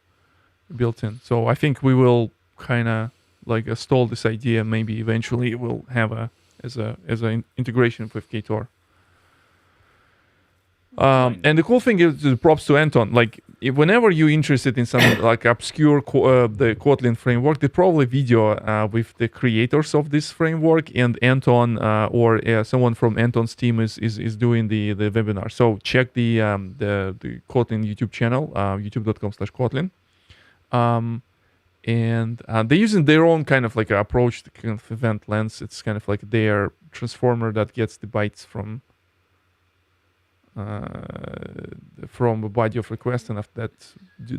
built in. So I think we will kind of like stall this idea. Maybe eventually it will have as an integration with Ktor. And the cool thing is, props to Anton. Like, whenever you're interested in some like obscure the Kotlin framework, they probably video with the creators of this framework, and Anton or someone from Anton's team is doing the webinar. So check the Kotlin YouTube channel, youtube.com/Kotlin. and they're using their own kind of like approach to kind of event lens. It's kind of like their transformer that gets the bytes from the body of request, and after that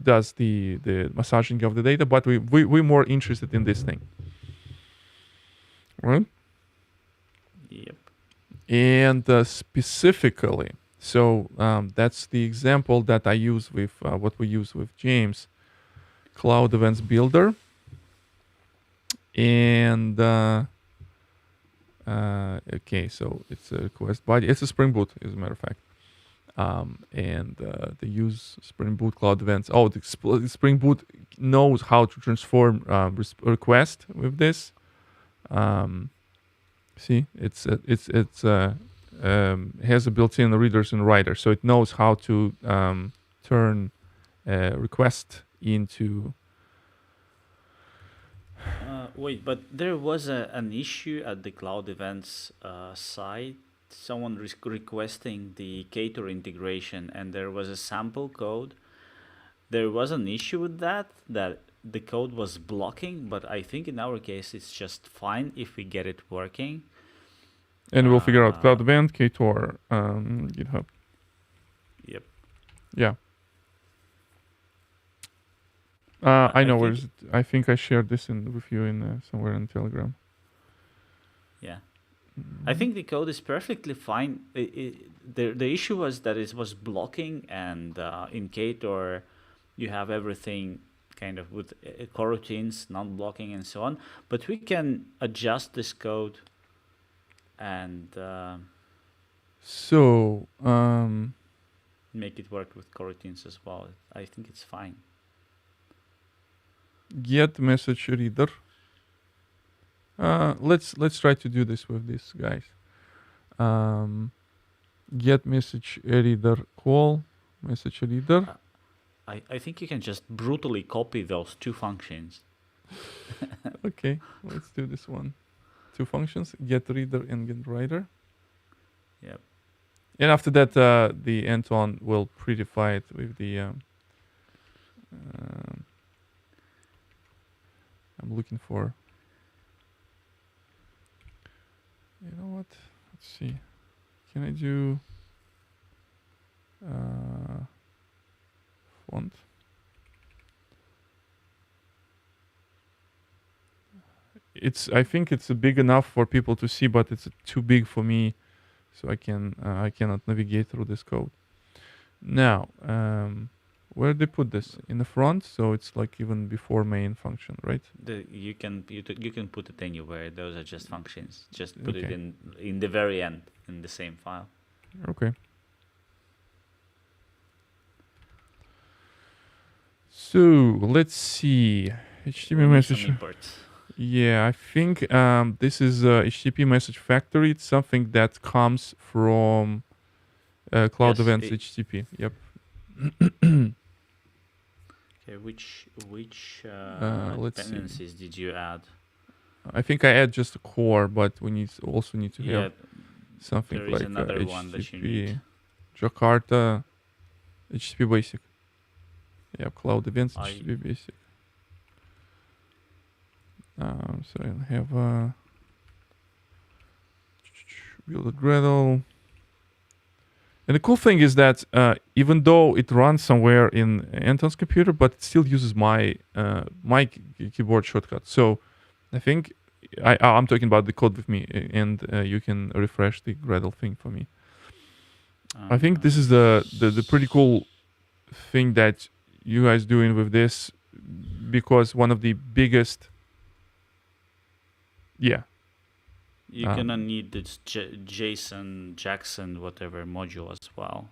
does the massaging of the data. But we're more interested in this thing, right? Yep. And specifically, so that's the example that I use with what we use with James, Cloudevents Builder. And okay, so it's a request body. It's a Spring Boot, as a matter of fact. And they use Spring Boot Cloudevents. Oh, the Spring Boot knows how to transform request with this. See, it's has a built-in readers and writers, so it knows how to turn request into. Wait, but there was an issue at the Cloudevents site. Someone requesting the Ktor integration, and there was a sample code. There was an issue with that the code was blocking, but I think in our case it's just fine if we get it working. And we'll figure out Cloudevent, Ktor, GitHub. Yep. Yeah. I know where is it. I think I shared this with you in somewhere in Telegram. Yeah. I think the code is perfectly fine. The issue was that it was blocking, and in Ktor you have everything kind of with coroutines, non-blocking, and so on. But we can adjust this code and make it work with coroutines as well. I think it's fine. Get message reader. Let's try to do this with this, guys. Get message reader call message reader. I think you can just brutally copy those two functions. Okay, let's do this one. Two functions, get reader and get writer. Yep. And after that, the Anton will prettify it with the. I'm looking for. You know what? Let's see. Can I do font? I think it's big enough for people to see, but it's too big for me, so I cannot navigate through this code. Now, where they put this in the front, so it's like even before main function, right? You can put it anywhere. Those are just functions. Just put it in the very end in the same file. Okay. So let's see. HTTP message. Yeah, I think this is HTTP message factory. It's something that comes from Cloudevents HTTP. Yep. Okay, which dependencies did you add? I think I add just a core, but we also need to have something there like is another HTTP one that you need. Jakarta, HTTP basic. Yeah, Cloudevents HTTP basic. So I'll have build a Gradle. And the cool thing is that even though it runs somewhere in Anton's computer, but it still uses my keyboard shortcut. So I think I'm talking about the code with me, and you can refresh the Gradle thing for me. I think this is the pretty cool thing that you guys doing with this, because one of the biggest. Yeah. You're gonna need this JSON, Jackson, whatever module as well.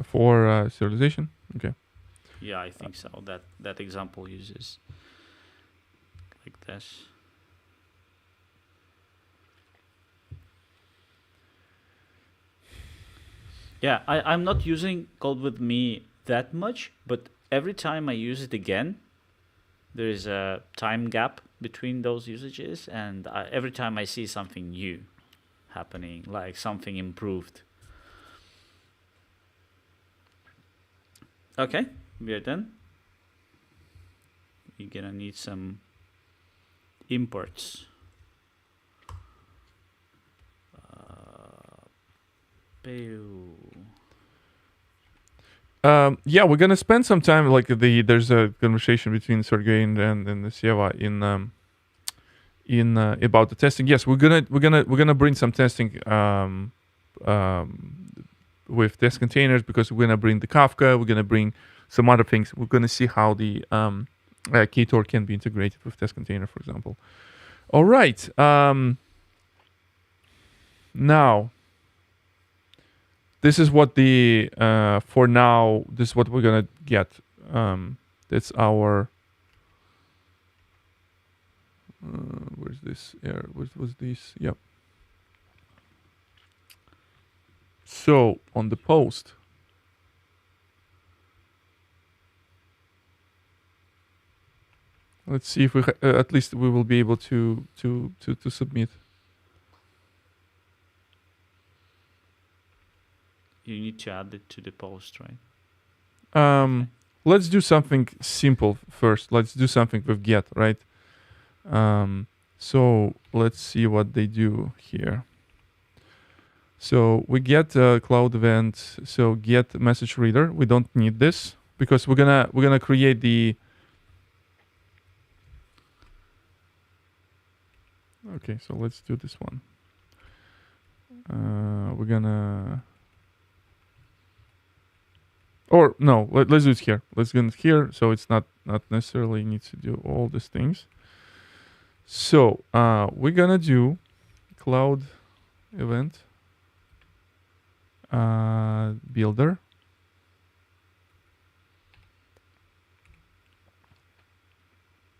For serialization? Okay. Yeah, I think so. That example uses like this. Yeah, I'm not using Code with Me that much, but every time I use it again, there is a time gap between those usages, and every time I see something new happening, like something improved. Okay, we are done. you're gonna need some imports. Yeah, we're gonna spend some time. Like there's a conversation between Sergey and Sieva in about the testing. Yes, we're gonna bring some testing with test containers, because we're gonna bring the Kafka. We're gonna bring some other things. We're gonna see how the Ktor can be integrated with test container, for example. All right. Now, this is what the for now. This is what we're gonna get. That's our. Where's this? What was this? Yep. So on the post. Let's see if we at least we will be able to submit. You need to add it to the post, right? Okay. Let's do something simple first. Let's do something with get, right? So let's see what they do here. So we get a Cloudevents. So get message reader. We don't need this because we're gonna create the. Okay, so let's do this one. We're gonna. Or no, let's do it here. Let's do it here, so it's not necessarily need to do all these things. So we're gonna do cloud event builder.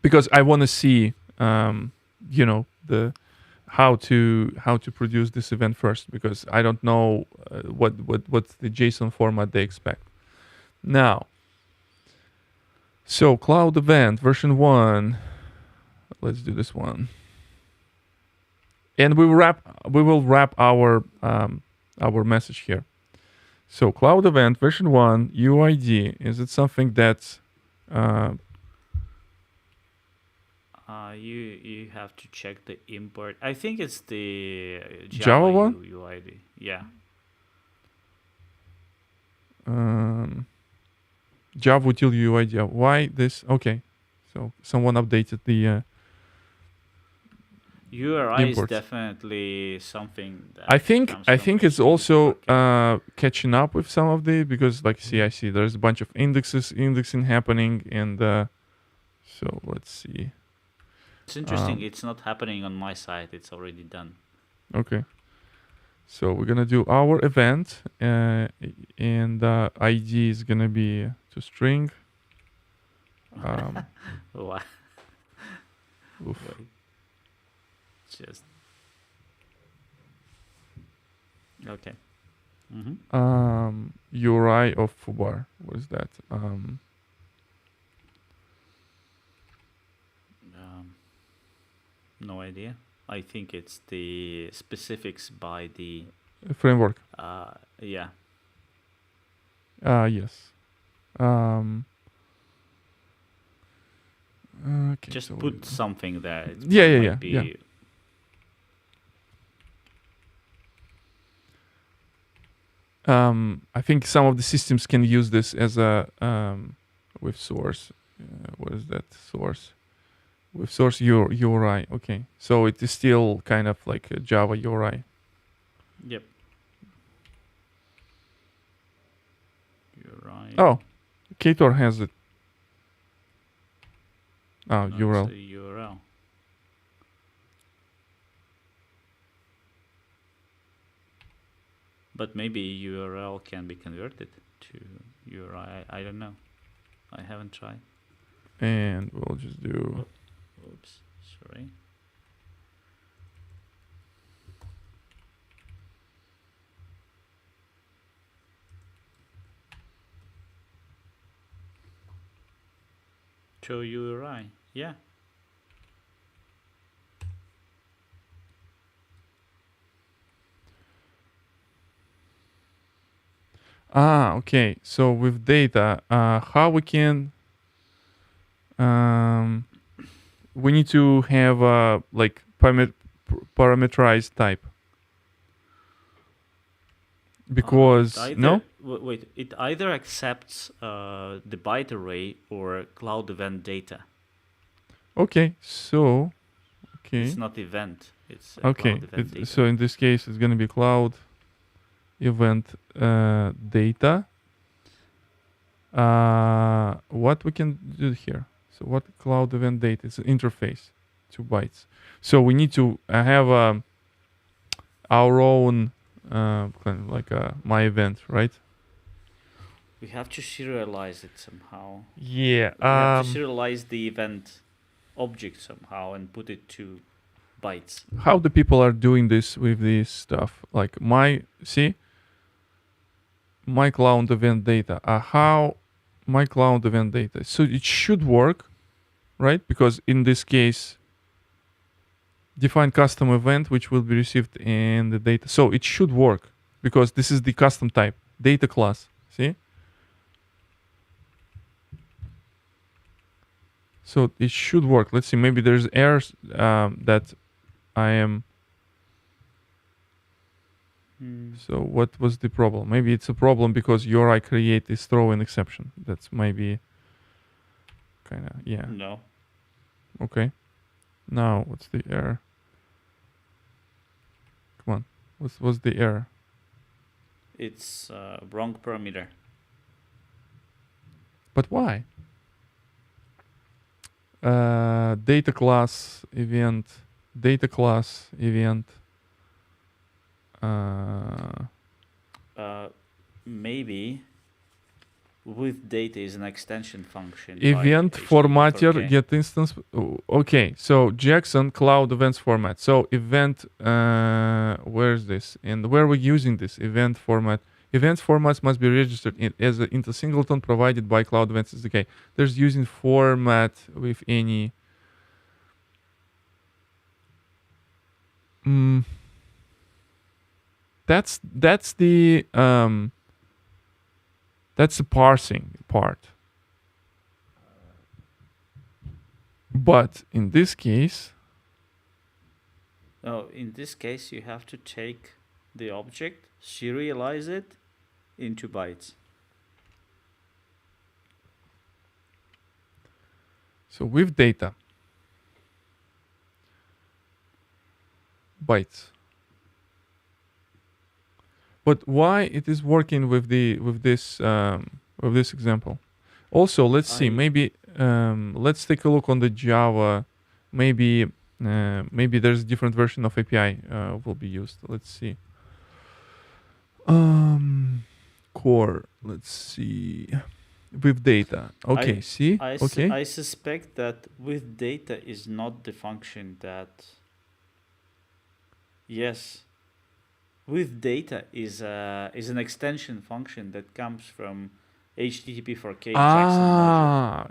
Because I want to see, the how to produce this event first, because I don't know what's the JSON format they expect. Now, so cloud event version 1. Let's do this one, and we will wrap our message here. So cloud event version 1 UID, is it something that's you have to check the import. I think it's the Java one? UID. Yeah. Java util UID. Why this? Okay, so someone updated the URI imports. is definitely something that I think it's also catching up with some of the, because like I see there's a bunch of indexing happening, and so let's see. It's interesting. It's not happening on my side. It's already done. Okay. So we're gonna do our event, and ID is gonna be to string. Wow. Oof. Just okay. URI of foobar. What is that? No idea. I think it's the specifics by the framework. Yeah. Yes. Okay. Just so put something there. Yeah. I think some of the systems can use this as a with source. What is that source? With source URI. Okay, so it is still kind of like a Java URI. Yep. URI. Oh, Ktor has it. Oh, No, URL. it's a URL. But maybe URL can be converted to URI. I don't know. I haven't tried. And we'll just do. Oops, sorry. Show URI. Yeah. Okay. So with data, how we can we need to have like parameterized type. Because wait, it either accepts the byte array or cloud event data. Okay, so It's not event. It's okay. cloud event data. So in this case, it's gonna be cloud event data. What we can do here? So what cloud event data? It's an interface, 2 bytes. So we need to have our own kind of like my event, right? We have to serialize it somehow. Yeah. We have to serialize the event object somehow and put it to bytes. How the people are doing this with this stuff? Like my cloud event data. How my cloud event data. So it should work, right? Because in this case, define custom event which will be received in the data. So it should work because this is the custom type data class. See? So it should work. Let's see. Maybe there's errors that I am. So what was the problem? Maybe it's a problem because your I create is throw an exception. That's maybe kind of, yeah. No. Okay. Now what's the error? Come on. What's the error? It's wrong parameter. But why? Data class event. Maybe with data is an extension function. Event formatter get instance. Okay, so Jackson cloud events format. So event, where's this? And where are we using this event format? Event formats must be registered as an into singleton provided by Cloudevents SDK. There's using format with any. That's the parsing part. But in this case, in this case, you have to take the object, serialize it into bytes. So with data, bytes. But why it is working with this example? Also, let's see. Maybe let's take a look on the Java. Maybe there's a different version of API will be used. Let's see. Core. Let's see. With data. Okay. I suspect that with data is not the function that. Yes. With data is an extension function that comes from HTTP4K.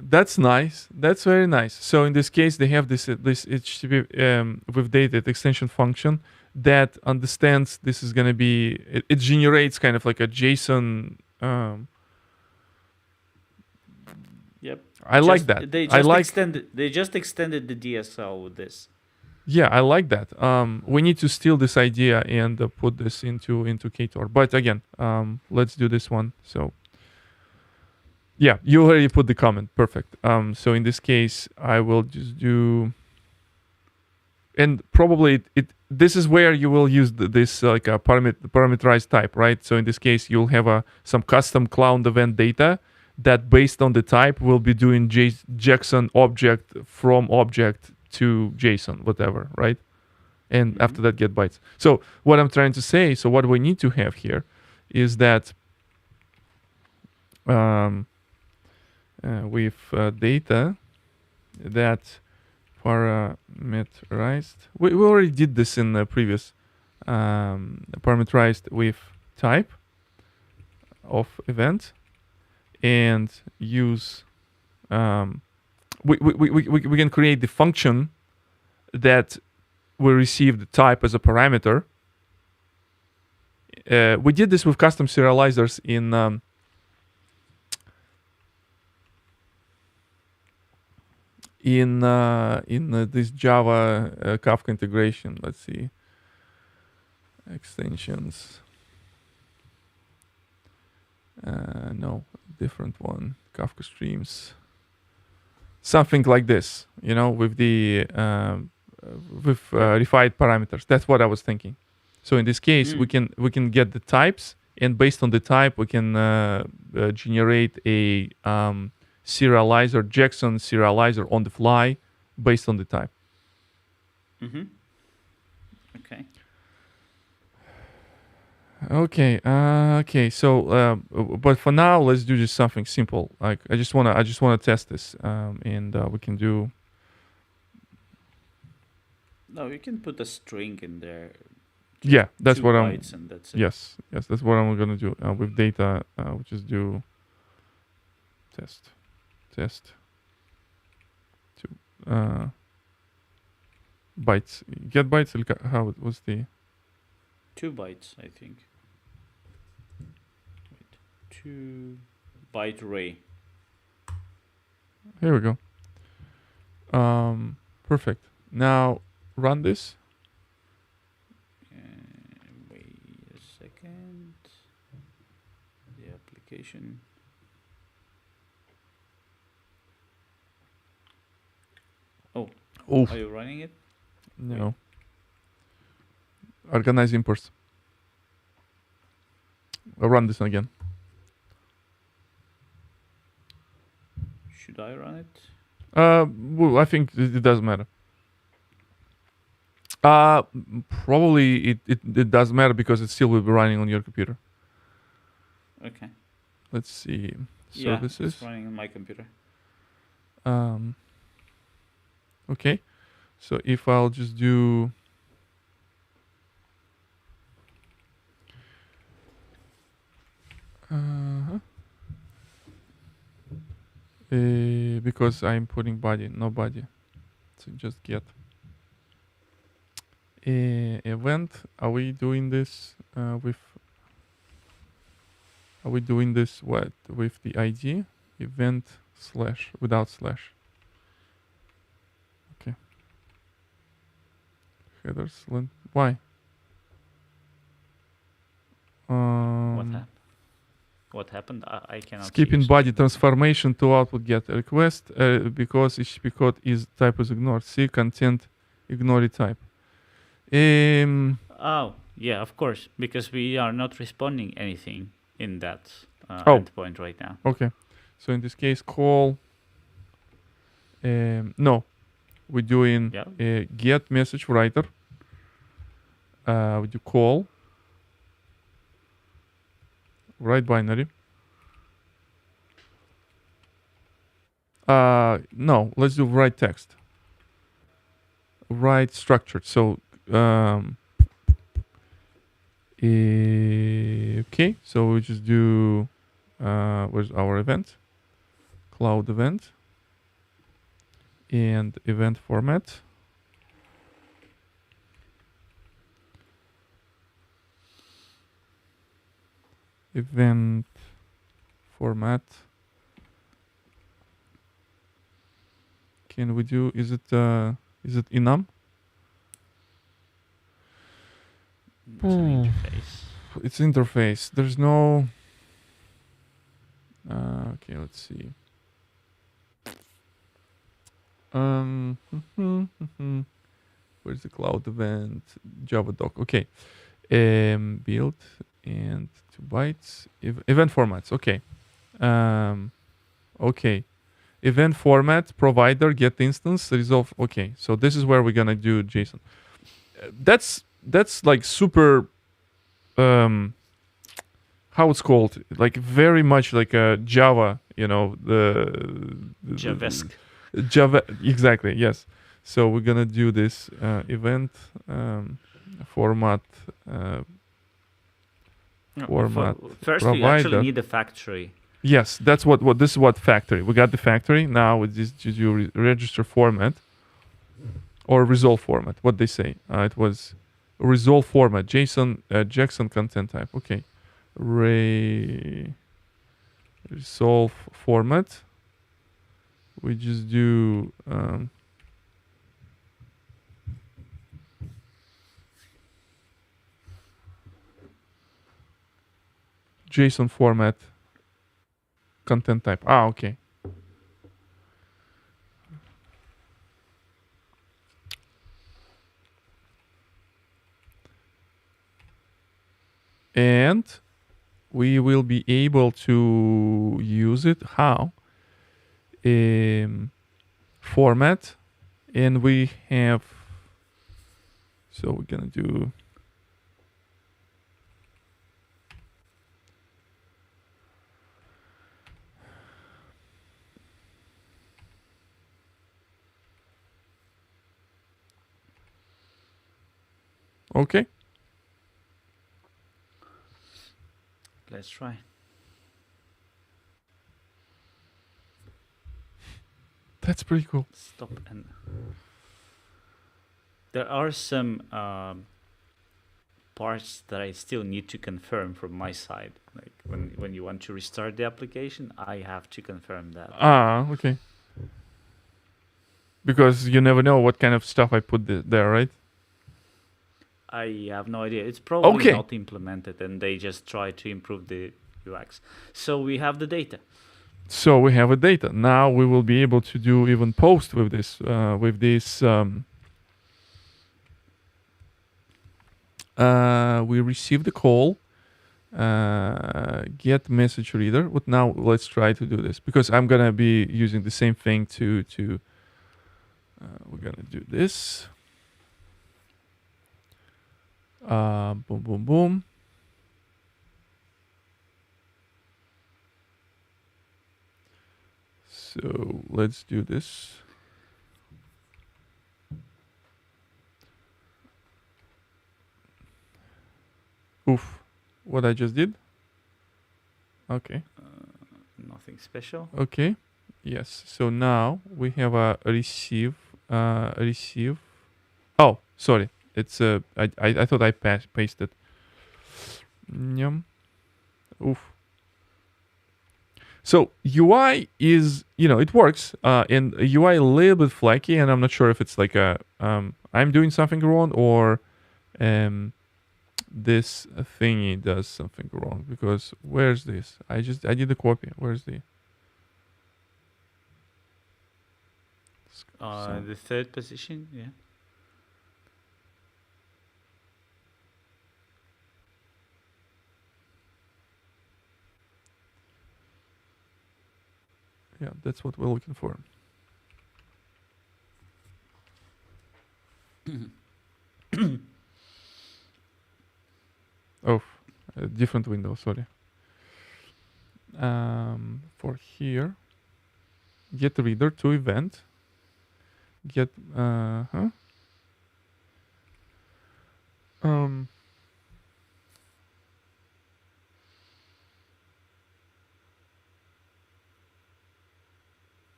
That's nice. That's very nice. So in this case, they have this HTTP with data extension function that understands this is going to be. It generates kind of like a JSON. Yep. I like that. They just extended the DSL with this. Yeah, I like that. We need to steal this idea and put this into Ktor. But again, let's do this one. So, yeah, you already put the comment. Perfect. So in this case, I will just do, and probably this is where you will use this like a parameterized type, right? So in this case, you'll have some custom cloud event data that based on the type will be doing JSON object from object to JSON, whatever, right? And after that, get bytes. So what I'm trying to say, so what we need to have here is that with data that parameterized, we already did this in the previous parameterized with type of event and use we can create the function that will receive the type as a parameter. We did this with custom serializers in in this Java Kafka integration. Let's see. Extensions. No, different one. Kafka streams. Something like this, with the refined parameters. That's what I was thinking. So in this case, we can get the types, and based on the type, we can generate a serializer, JSON serializer on the fly, based on the type. Okay. Okay. So, but for now, let's do just something simple. Like I just wanna test this, and we can do. No, you can put a string in there. Yeah, that's what I'm. And that's it. Yes, that's what I'm gonna do with data. We just do test. To bytes. Get bytes. How it was the 2 bytes, I think. Wait, 2 byte array. Here we go. Perfect. Now run this. Wait a second. The application. Oh. Are you running it? No. Organize imports. I'll run this again. Should I run it? Well, I think it doesn't matter. Probably it does matter because it still will be running on your computer. Okay. Let's see. Services. Yeah, it's running on my computer. Okay. So if I'll just do because I'm putting body, no body. So just get event. Are we doing this with? Are we doing this with the ID event / without slash? Okay. Headers. Why? What happened? I cannot. Skipping body transformation to output get request because HTTP code type is ignored. See content, ignore the type. Oh yeah, of course, because we are not responding anything in that endpoint right now. Okay, so in this case, call. No, we're doing get message writer. We do call. Write binary. No, let's do write text. Write structured. So, okay. So we just do. Where's our event? Cloud event. And event format. Event format. Can we do? Is it enum? It's an interface. It's interface. There's no. Okay, let's see. Where's the cloud event? Java doc. Okay. Build and 2 bytes. Event formats. Okay. Okay. Event format provider get instance resolve. Okay. So this is where we're gonna do JSON. That's like super. How it's called? Like very much like a Java. The Javesque. Java, exactly, yes. So we're gonna do this event format format first provider. we actually need a factory. Yes, that's what this is. What factory? We got the factory. Now with this you register format or resolve format. What they say? It was resolve format. JSON JSON content type. Okay, resolve format. we just do JSON format content type. Okay. And we will be able to use it. How? Format, and we have, so we're gonna do okay. Let's try. That's pretty cool. Stop. And there are some parts that I still need to confirm from my side. Like when you want to restart the application, I have to confirm that. Okay. Because you never know what kind of stuff I put there, right? I have no idea. It's probably Okay. not implemented, and they just try to improve the UX. So we have the data. So we have a data. Now we will be able to do even post with this, we receive the call, get message reader. But now let's try to do this, because I'm gonna be using the same thing to we're gonna do this. Boom, boom, boom. So let's do this. Oof, what I just did? Okay. Nothing special. Okay. Yes. So now we have a receive. Oh, sorry. It's I thought I pasted. Yum. Oof. So UI is, it works, and UI a little bit flaky, and I'm not sure if it's like I'm doing something wrong, or this thingy does something wrong, because where's this? I did the copy. Where's the The third position, yeah. Yeah, that's what we're looking for. Oh, a different window, sorry. For here, get reader to event, get,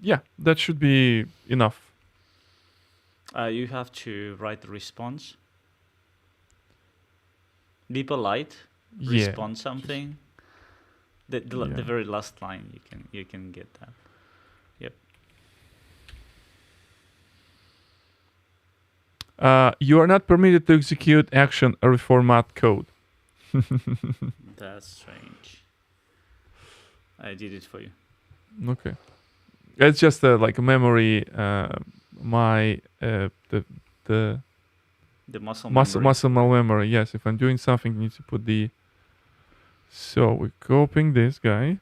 yeah, that should be enough. You have to write the response. Be polite. Yeah. Respond something. The very last line, you can get that. Yep. You are not permitted to execute action or reformat code. That's strange. I did it for you. Okay. It's just like a memory. The muscle memory. Yes, if I'm doing something, I need to put the. So we're copying this guy.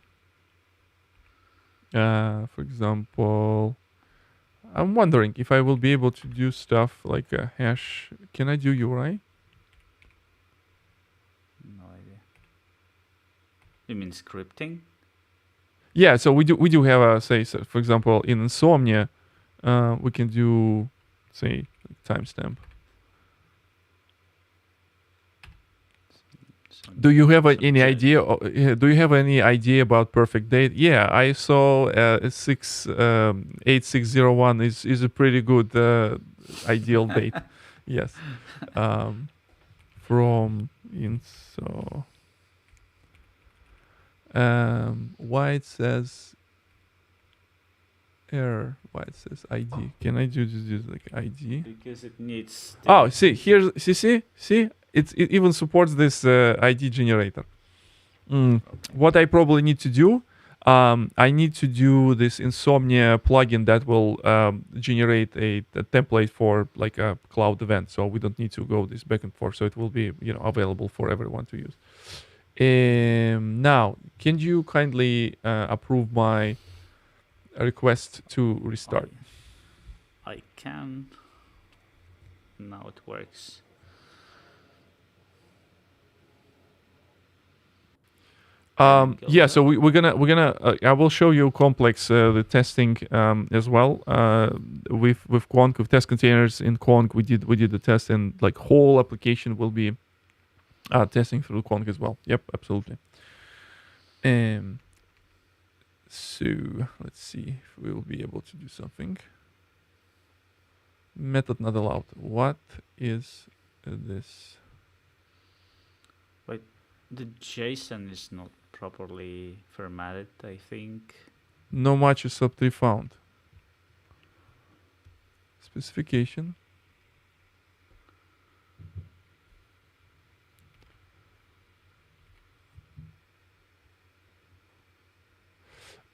For example, I'm wondering if I will be able to do stuff like a hash. Can I do URI? No idea. You mean scripting? Yeah, so we do have a so for example, in Insomnia, we can do, say, timestamp. Do you have any idea? Do you have any idea about perfect date? Yeah, I saw 8601 is a pretty good ideal date. Yes, from Inso. Why it says Error. Why it says ID? Can I just use like ID? Because it needs. Oh, see here's see it even supports this ID generator. What I probably need to do, I need to do this Insomnia plugin that will generate a template for like a cloud event. So we don't need to go this back and forth. So it will be available for everyone to use. Now, can you kindly approve my request to restart? I can. Now it works. Yeah, so we're gonna I will show you complex the testing as well. With Quonk, with test containers in Quonk, we did the test, and like whole application will be testing through Quonk as well. Yep, absolutely. So let's see if we'll be able to do something. Method not allowed. What is this? Wait, the JSON is not properly formatted, I think. No match is sub3 found. Specification.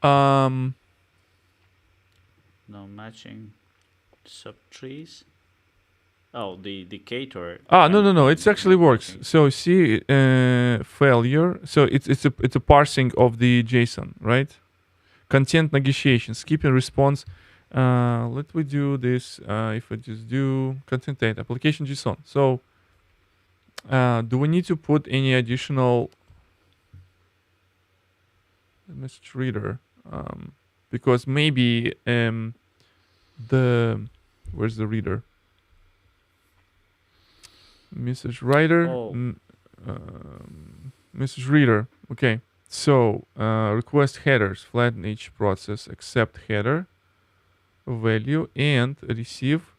No matching subtrees. Oh, the Ktor. No. It actually works. So see, failure. So it's a parsing of the JSON, right? Content negotiation, skipping response. Let me do this. If I just do content data application JSON. So, do we need to put any additional message reader? Because maybe where's the reader? Message writer. Message reader. Okay. So request headers, flatten each process, accept header value, and receive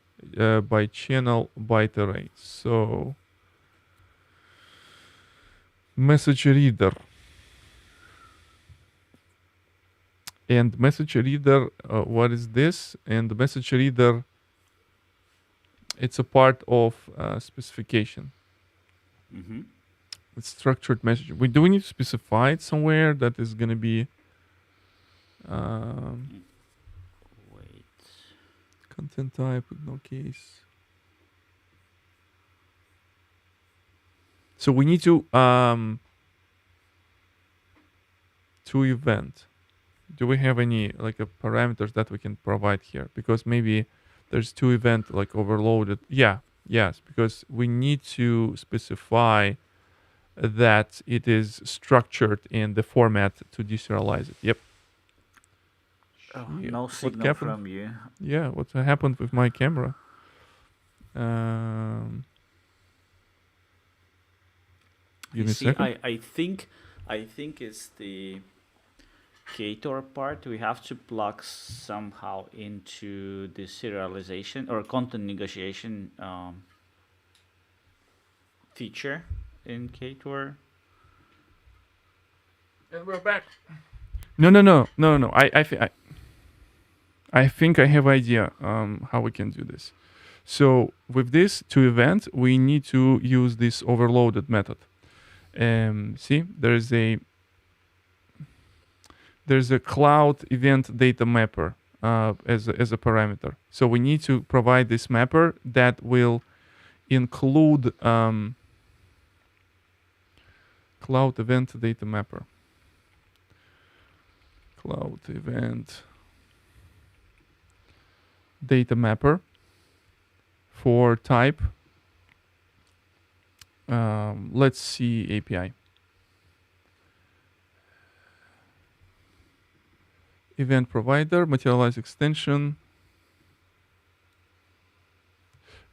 by channel byte array. So message reader. And message reader, what is this? And the message reader, it's a part of specification. Mm-hmm. It's structured message. Do we need to specify it somewhere that is going to be wait, content type with no case. So we need to event. Do we have any like parameters that we can provide here? Because maybe there's two event like overloaded. Yes, because we need to specify that it is structured in the format to deserialize it. Yep. Oh, no signal from you. Yeah, what happened with my camera? Give me a second. I think it's the Ktor part. We have to plug somehow into the serialization or content negotiation feature in Ktor. And we're back. No. I think I have idea how we can do this. So with this to event, we need to use this overloaded method. See, there's a cloud event data mapper as a parameter. So we need to provide this mapper that will include cloud event data mapper. Cloud event data mapper for type. Let's see API. Event provider, materialize extension.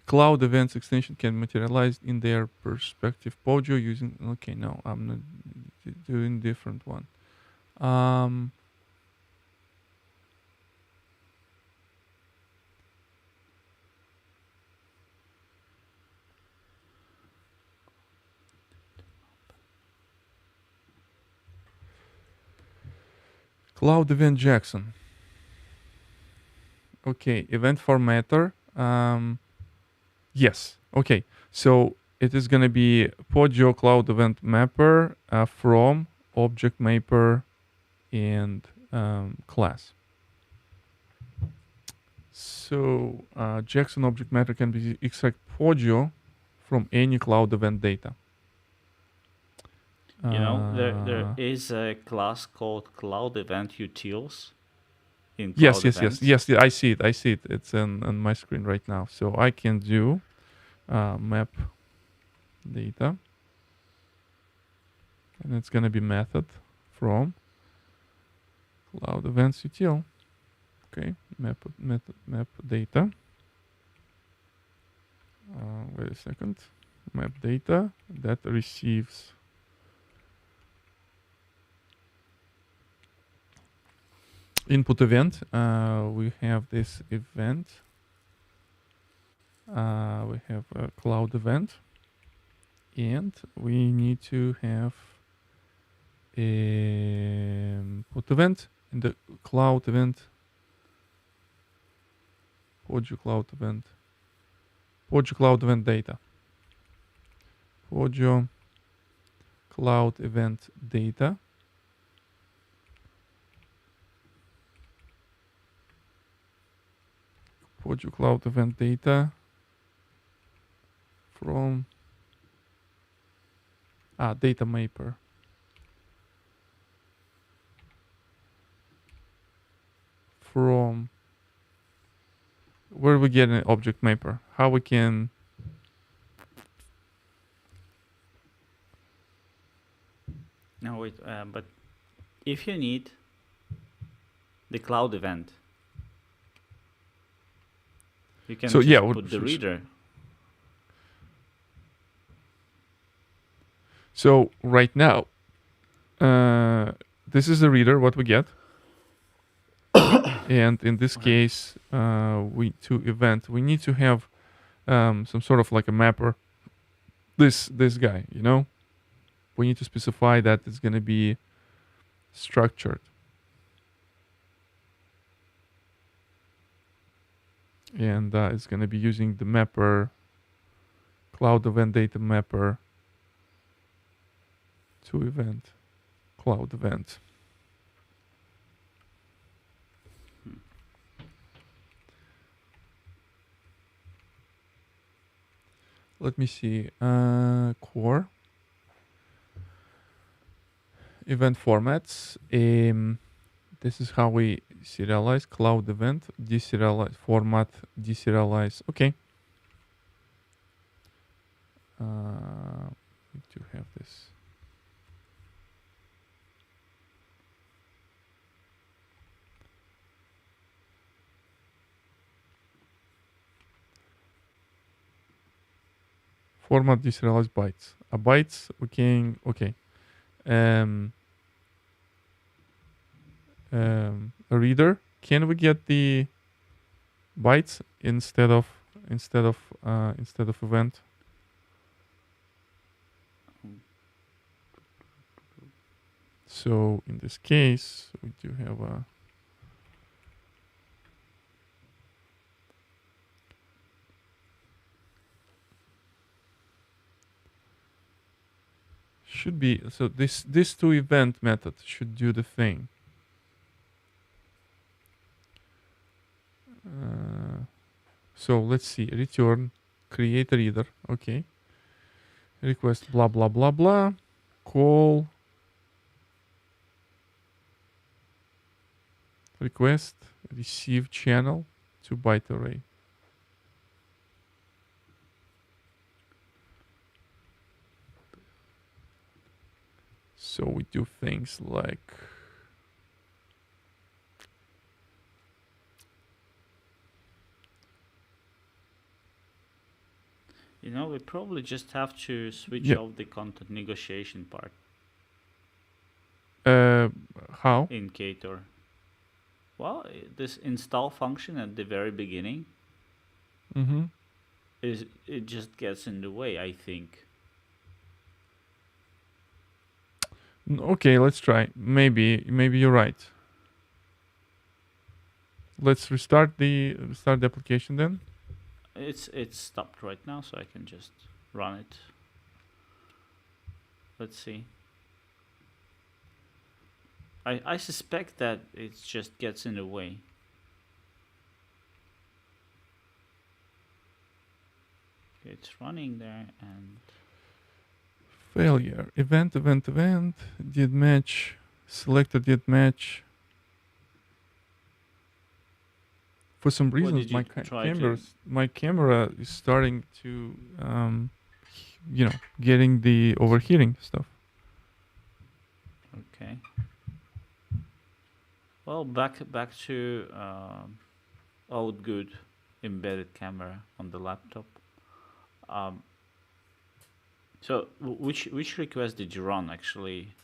Cloud events extension can materialize in their perspective Podio using. Okay, no, I'm not doing different one. Cloud event Jackson. Okay, event formatter. Yes. Okay. So it is gonna be Podio Cloud Event Mapper from Object Mapper and class. So Jackson Object Mapper can be extract Podio from any cloud event data. There is a class called Cloud Event Utils in Yes, Cloud yes, yes, Events. yes. I see it. I see it. It's on my screen right now. So I can do map data, and it's gonna be method from Cloud Events util. Okay, map data. Wait a second. Map data that receives input event. We have this event. We have a cloud event, and we need to have a input event in the cloud event. Podio cloud event. Podio cloud event data. Podio cloud event data. Podio cloud event data from data mapper. From where we get an object mapper? How we can No, wait, but if you need the cloud event, you can So, just yeah, put the reader. So right now, this is the reader, what we get. And in this case, we need to have some sort of like a mapper. This guy, we need to specify that it's going to be structured. And it's going to be using the mapper, cloud event data mapper to event, cloud event. Let me see. Core event formats. This is how we serialize cloud event, deserialize format, deserialize. Okay. We do have this. Format deserialize bytes. Bytes we can a reader. Can we get the bytes instead of event? So in this case, we do have a should be so this to event method should do the thing. So let's see, return, create a reader. Okay. Request blah blah blah blah. Call request receive channel to byte array. So we do things like We probably just have to switch off the content negotiation part. How? In Ktor. Well, this install function at the very beginning it just gets in the way, I think. Okay, let's try. Maybe you're right. let's restart the application then. It's stopped right now, so I can just run it. Let's see. I suspect that it just gets in the way. Okay, it's running there and Failure. Event. Did match. Selected did match. For some what reasons, did you try to? my camera is starting to, getting the overheating stuff. Okay. Well, back to old good embedded camera on the laptop. So which request did you run actually?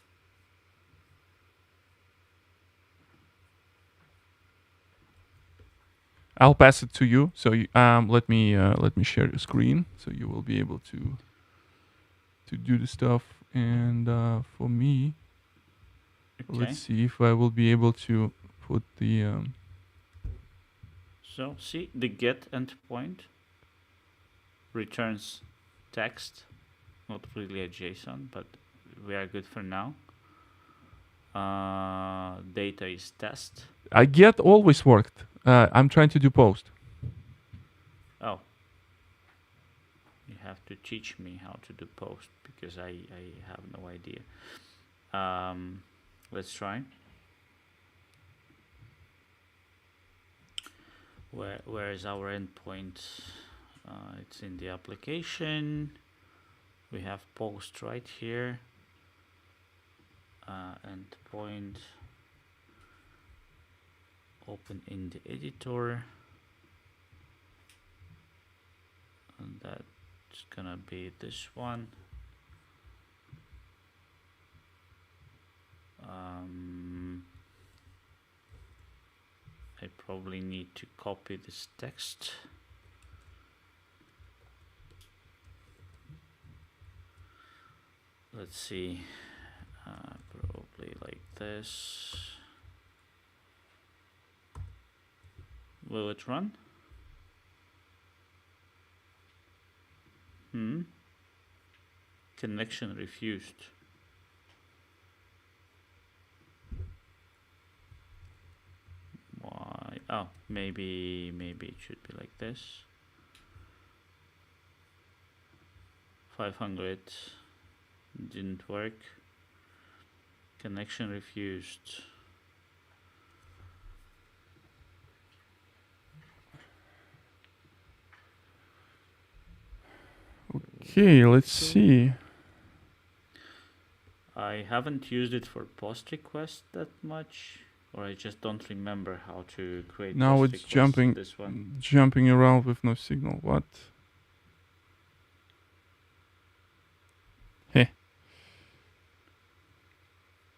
I'll pass it to you. So let me share your screen so you will be able to do the stuff. And for me, Okay. let's see if I will be able to put the. So see, the get endpoint returns text, not really a JSON, but we are good for now. Data is test. I get always worked. I'm trying to do post. Oh, you have to teach me how to do post because I have no idea. Let's try. Where is our endpoint? It's in the application. We have post right here. Endpoint. Open in the editor. And that's gonna be this one. I probably need to copy this text. Let's see, probably like this. Will it run? Connection refused. Why? Oh, maybe it should be like this. 500 didn't work. Connection refused. Okay, let's see. I haven't used it for post request that much, or I just don't remember how to create Now post it's requests in this one. jumping around with no signal. What? Hey.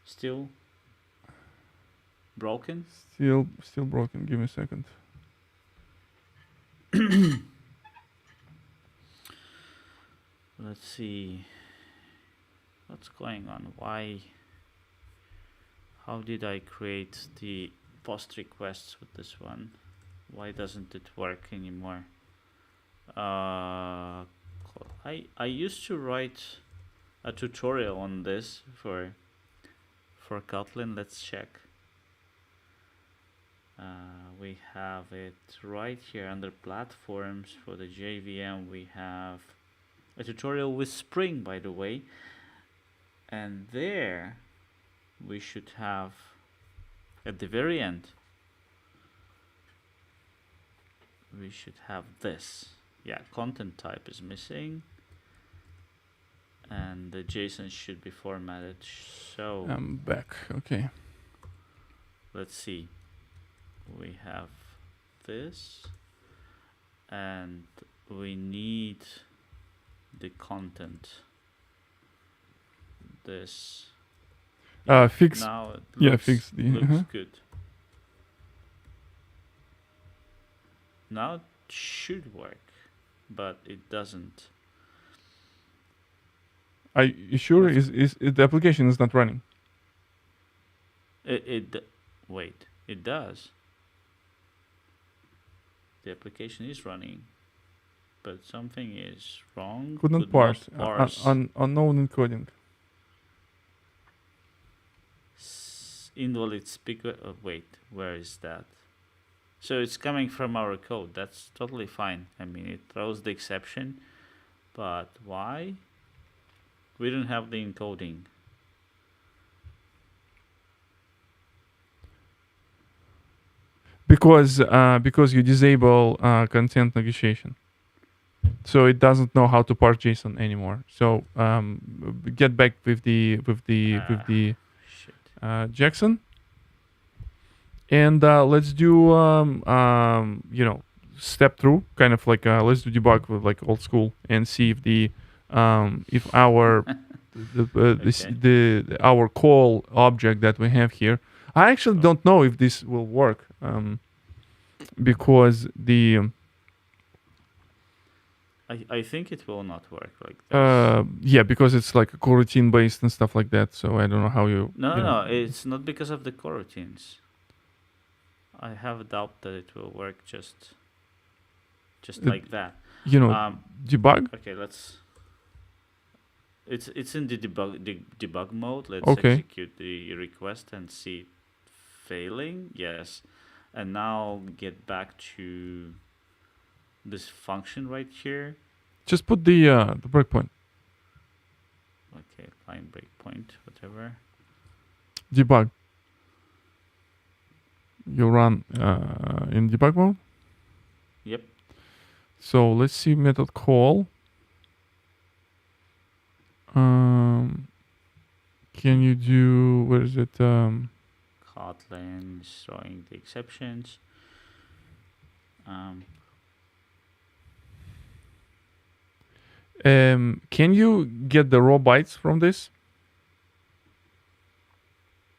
Still broken? Still broken. Give me a second. Let's see. What's going on? Why? How did I create the post requests with this one? Why doesn't it work anymore? I used to write a tutorial on this for Kotlin. Let's check. We have it right here under platforms. For the JVM we have a tutorial with Spring, by the way, and there we should have at the very end we should have this. Yeah, content type is missing and the JSON should be formatted. So I'm back. Okay. let's see, we have this and we need the content. This Fix. now it Fix the. looks good. Now it should work, but it doesn't. Are you sure? Is the application is not running? Wait, it does. The application is running, but something is wrong. Couldn't Could not parse. parse. Unknown encoding. Invalid speaker. Wait, where is that? So it's coming from our code. That's totally fine. I mean, it throws the exception, but why? We don't have the encoding. Because you disable content negotiation, so it doesn't know how to parse JSON anymore. So get back with the Shit. Jackson, and let's do step through, kind of like let's do debug with like old school and see if the if our our call object that we have here. I actually don't know if this will work because the I think it will not work like this. yeah, because it's like coroutine based and stuff like that. So I don't know how you. No, it's not because of the coroutines. I have a doubt that it will work just like that. Debug. Okay, let's. It's in the debug mode. Let's Okay. execute the request and see it failing. Yes, and now get back to this function right here. Just put the breakpoint. Okay, line breakpoint, whatever. Debug. You run in debug mode. Yep. So let's see method call. Can you do, where is it? Kotlin is throwing the exceptions. Can you get the raw bytes from this?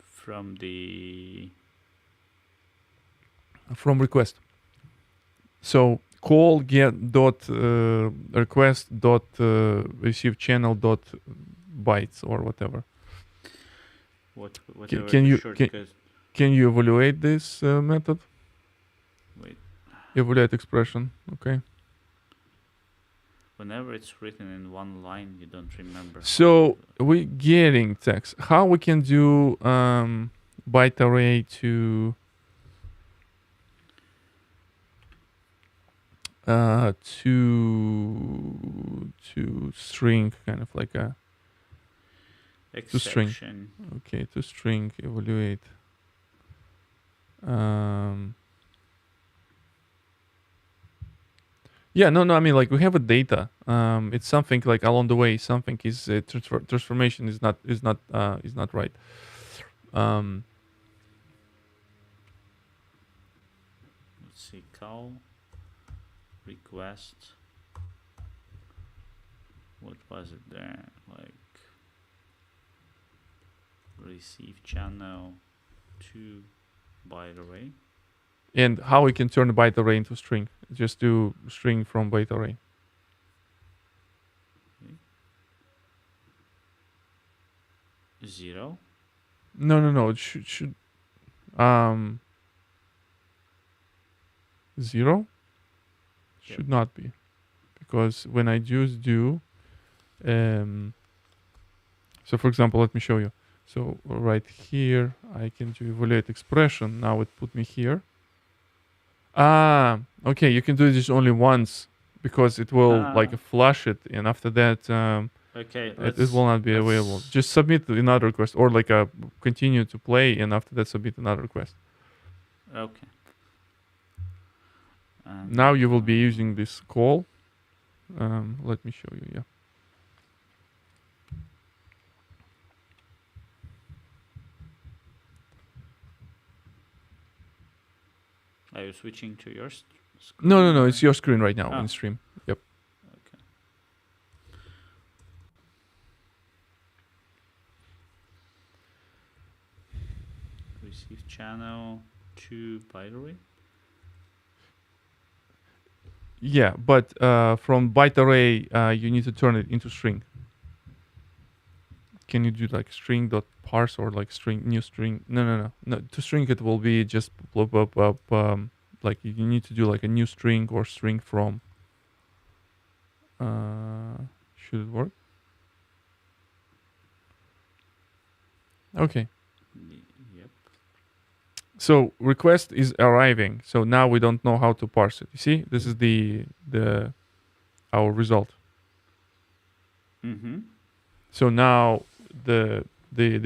From the request. So call get dot request dot receive channel dot bytes or whatever. whatever can the you- shortcut. Can you evaluate this method? Wait. Evaluate expression. Okay. Whenever it's written in one line, you don't remember. So we're getting text. How we can do byte array to string, kind of like a string. exception. okay, to string evaluate. Yeah, no, I mean, like, we have a data. It's something like along the way, something is transformation is not right. Let's see, call request. What was it there? Like receive channel to byte array. And how we can turn a byte array into string? Just do string from byte array. Zero. No. It should zero. Yep. Should not be, because when I just do, so for example, let me show you. So right here, I can do evaluate expression. Now it put me here. Okay, you can do this only once because it will like flush it, and after that, Okay, it will not be available. Just submit another request, or like continue to play, and after that, submit another request. Okay. Now you will be using this call. Let me show you. Yeah. Are you switching to your screen? No. It's your screen right now Oh. in stream. Yep. Okay. Receive channel to byte array. Yeah, but from byte array, you need to turn it into string. Can you do like string dot parse or like string new string? No. To string it will be just like you need to do like a new string or string from. Should it work? Okay. Yep. So request is arriving. So now we don't know how to parse it. You see, this is the our result. Mm-hmm. So now the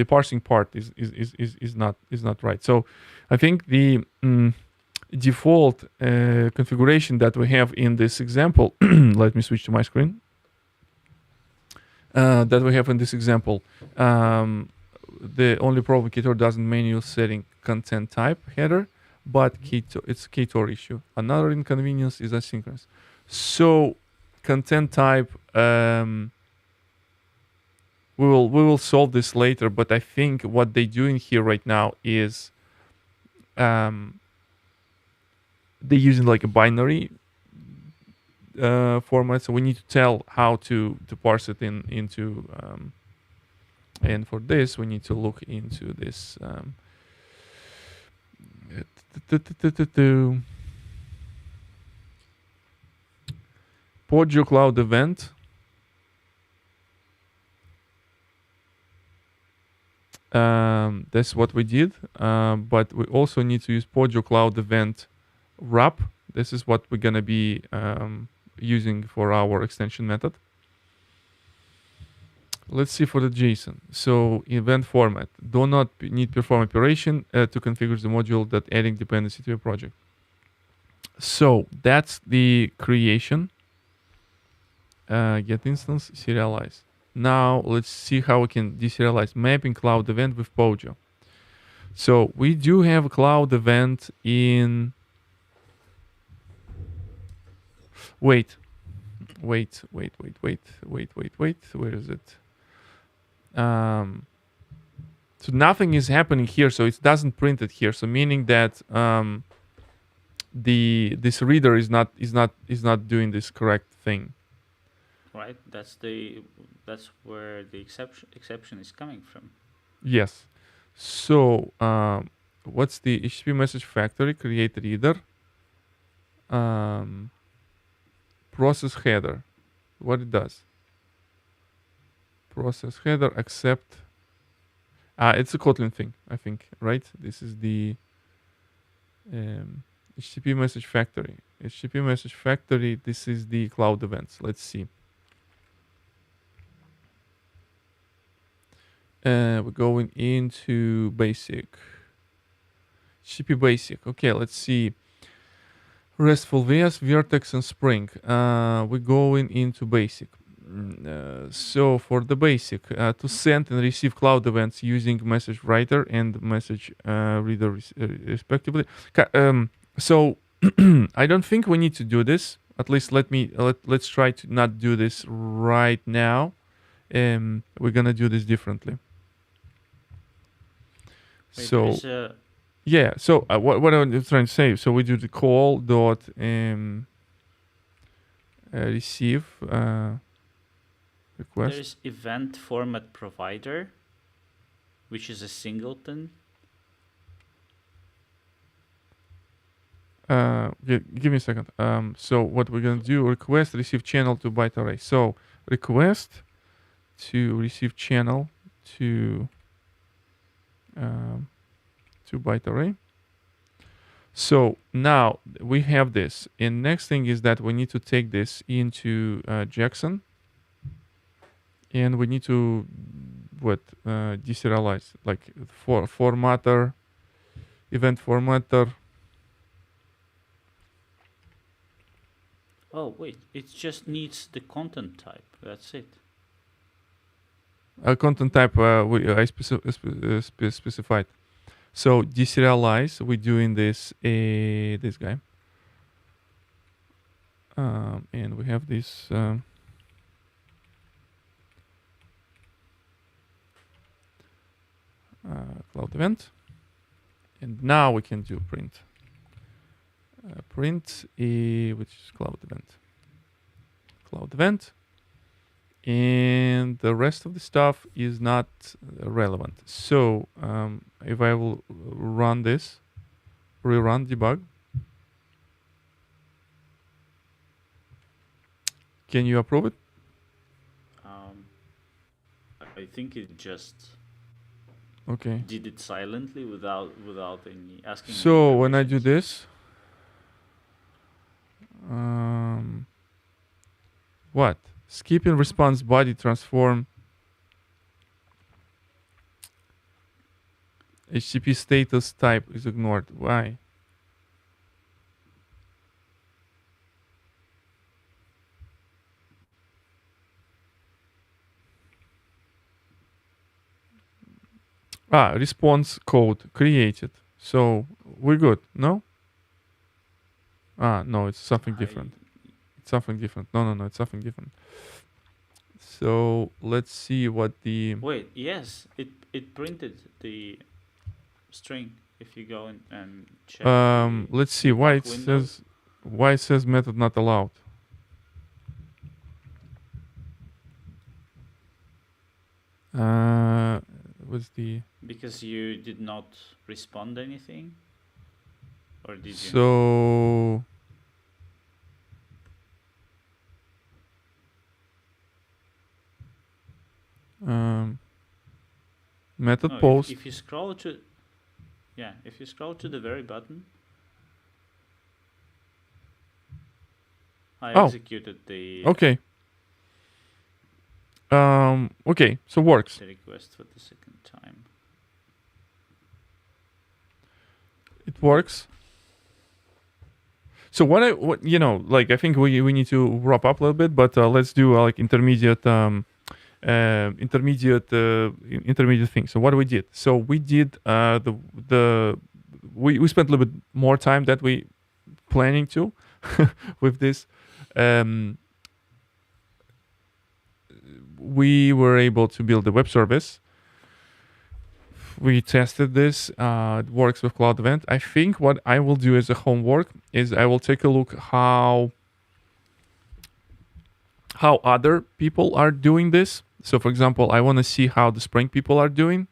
parsing part is not right. So I think the default configuration that we have in this example. Let me switch to my screen. That we have in this example. The only problem Ktor doesn't manual setting content type header, but it's Ktor issue. Another inconvenience is asynchronous. So content type, we will solve this later. But I think what they're doing here right now is they're using like a binary format. So we need to tell how to parse it into. And for this, we need to look into this. Podio Cloud event. That's what we did. But we also need to use Podio Cloud event wrap. This is what we're going to be using for our extension method. Let's see for the JSON. So event format. Do not need perform operation to configure the module that adding dependency to your project. So that's the creation. Get instance, serialize. Now let's see how we can deserialize mapping cloud event with Podio. So we do have a cloud event in. Wait. Where is it? So nothing is happening here, so it doesn't print it here. So meaning that this reader is not doing this correct thing. Right. That's where the exception is coming from. Yes. So what's the HTTP message factory create reader? Process header. What it does? Process header accept. It's a Kotlin thing, I think, right? This is the HTTP message factory. HTTP message factory. This is the cloud events. Let's see. We're going into basic. HTTP basic. Okay, let's see. RESTful VS, Vertex, and Spring. We're going into basic. So for the basic, to send and receive cloud events using message writer and message reader respectively. So I don't think we need to do this. At least let's try to not do this right now. We're gonna do this differently. Wait, so yeah. So what I'm trying to say. So we do the call dot receive request. There's event format provider, which is a singleton. Give me a second. So what we're gonna do? Request receive channel to byte array. So request to receive channel to byte array. So now we have this. And next thing is that we need to take this into Jackson, and we need to deserialize, like formatter, event formatter. Oh wait, it just needs the content type. That's it. Content type I specified. So deserialize, we're doing this this guy, and we have this cloud event, and now we can do print. Print which is cloud event, and the rest of the stuff is not relevant. So if I will run this, rerun debug, Can you approve it? Um, I think it just Okay. did it silently without any asking any So when I do permissions. this, what? Skipping response body transform HTTP status type is ignored. Why? Response code created. So we're good, no? No, it's something different. It's something different. No, it's something different. So let's see what the Wait, yes, it printed the string. If you go and check let's see why it window. says method not allowed. Was the Because you did not respond anything, or did you? so method No, post. if you scroll to, if you scroll to the very bottom, I executed the Okay. Okay, so works. the request for the second time. It works. So what I think we need to wrap up a little bit, but let's do like intermediate thing. So what we did? So we did we spent a little bit more time that we planning to with this. We were able to build a web service. We tested this. It works with Cloudevents. I think what I will do as a homework is I will take a look how other people are doing this. So, for example, I want to see how the Spring people are doing,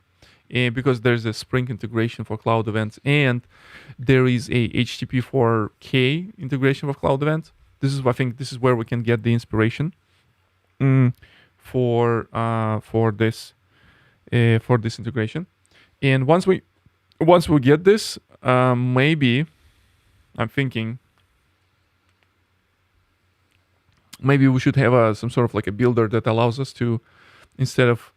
because there's a Spring integration for Cloudevents, and there is a HTTP4K integration for Cloudevents. I think this is where we can get the inspiration for this integration. And once we get this, maybe I'm thinking maybe we should have some sort of like a builder that allows us to, instead of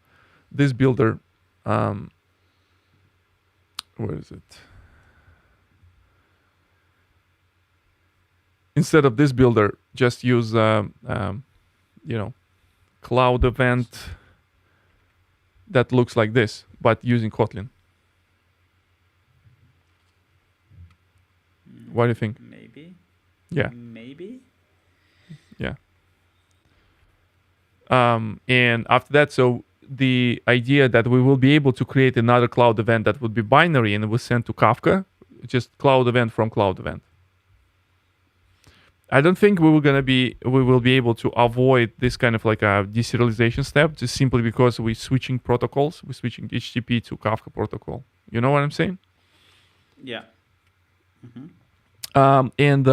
this builder, where is it? Instead of this builder, just use Cloud event that looks like this, but using Kotlin. What do you think? Maybe. Yeah. Maybe. Yeah. And after that, so the idea that we will be able to create another cloud event that would be binary and it was sent to Kafka, just cloud event from cloud event. I don't think we will be able to avoid this kind of like a deserialization step, just simply because we're switching protocols. We're switching HTTP to Kafka protocol. You know what I'm saying? Yeah. Mm-hmm. And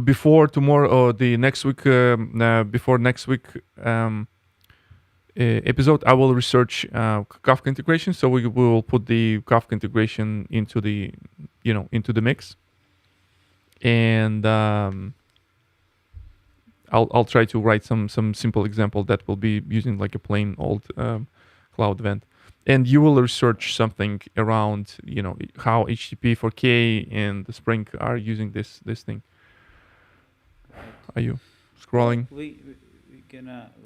before tomorrow, the next week, before next week episode, I will research Kafka integration. So we will put the Kafka integration into the mix, and I'll try to write some simple example that will be using like a plain old cloud event. And you will research something around, how HTTP4K and the Spring are using this thing. Are you scrolling? Well,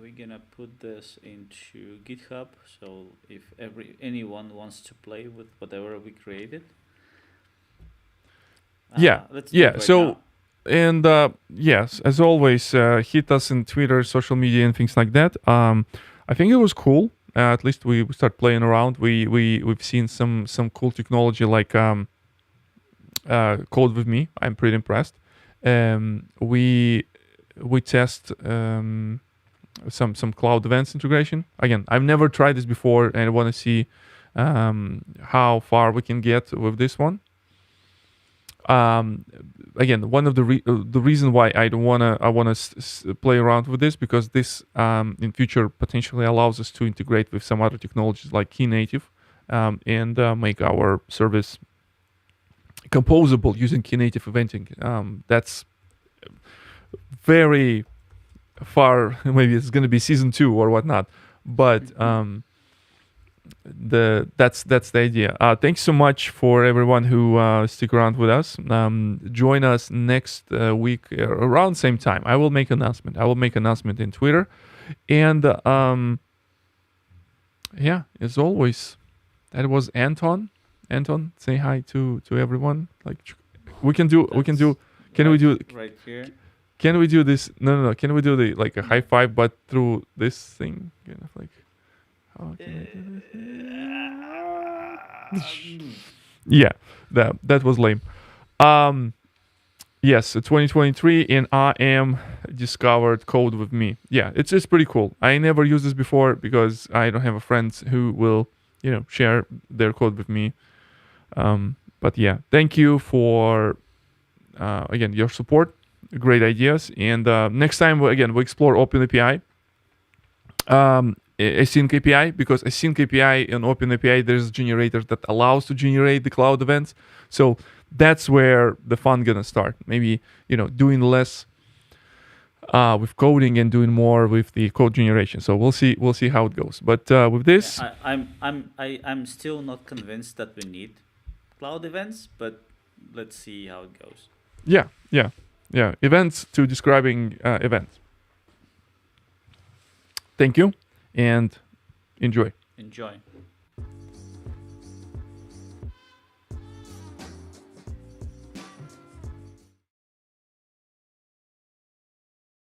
we're gonna put this into GitHub. So if anyone wants to play with whatever we created, let's do it right so now. And yes, as always, hit us in Twitter, social media, and things like that. I think it was cool. At least we start playing around. We've seen some cool technology like Code with Me. I'm pretty impressed. We test some Cloudevents integration. Again, I've never tried this before, and I want to see how far we can get with this one. Again, one of the reason why I wanna play around with this, because this in future potentially allows us to integrate with some other technologies like Key Native, and make our service composable using Key Native eventing. That's very far. Maybe it's going to be season 2 or whatnot, but that's the idea. Thanks so much for everyone who stick around with us. Join us next week around same time. I will make announcement in Twitter, and yeah, as always, that was Anton. Anton, say hi to everyone. Like we can do. Can we do right here? Can we do this? No. Can we do the like a high five, but through this thing? Kind of like. How can we do this? Yeah, that was lame. Yes, 2023, and I am discovered code with me. Yeah, it's pretty cool. I never used this before because I don't have a friends who will, share their code with me. But yeah, thank you for again your support, great ideas, and next time we explore OpenAPI, async API, because async API and OpenAPI there's generators that allows to generate the cloud events. So that's where the fun gonna start. Maybe doing less with coding and doing more with the code generation. So we'll see how it goes. But with this, I'm still not convinced that we need cloud events, but let's see how it goes. Yeah. Events to describing events. Thank you and enjoy. Enjoy.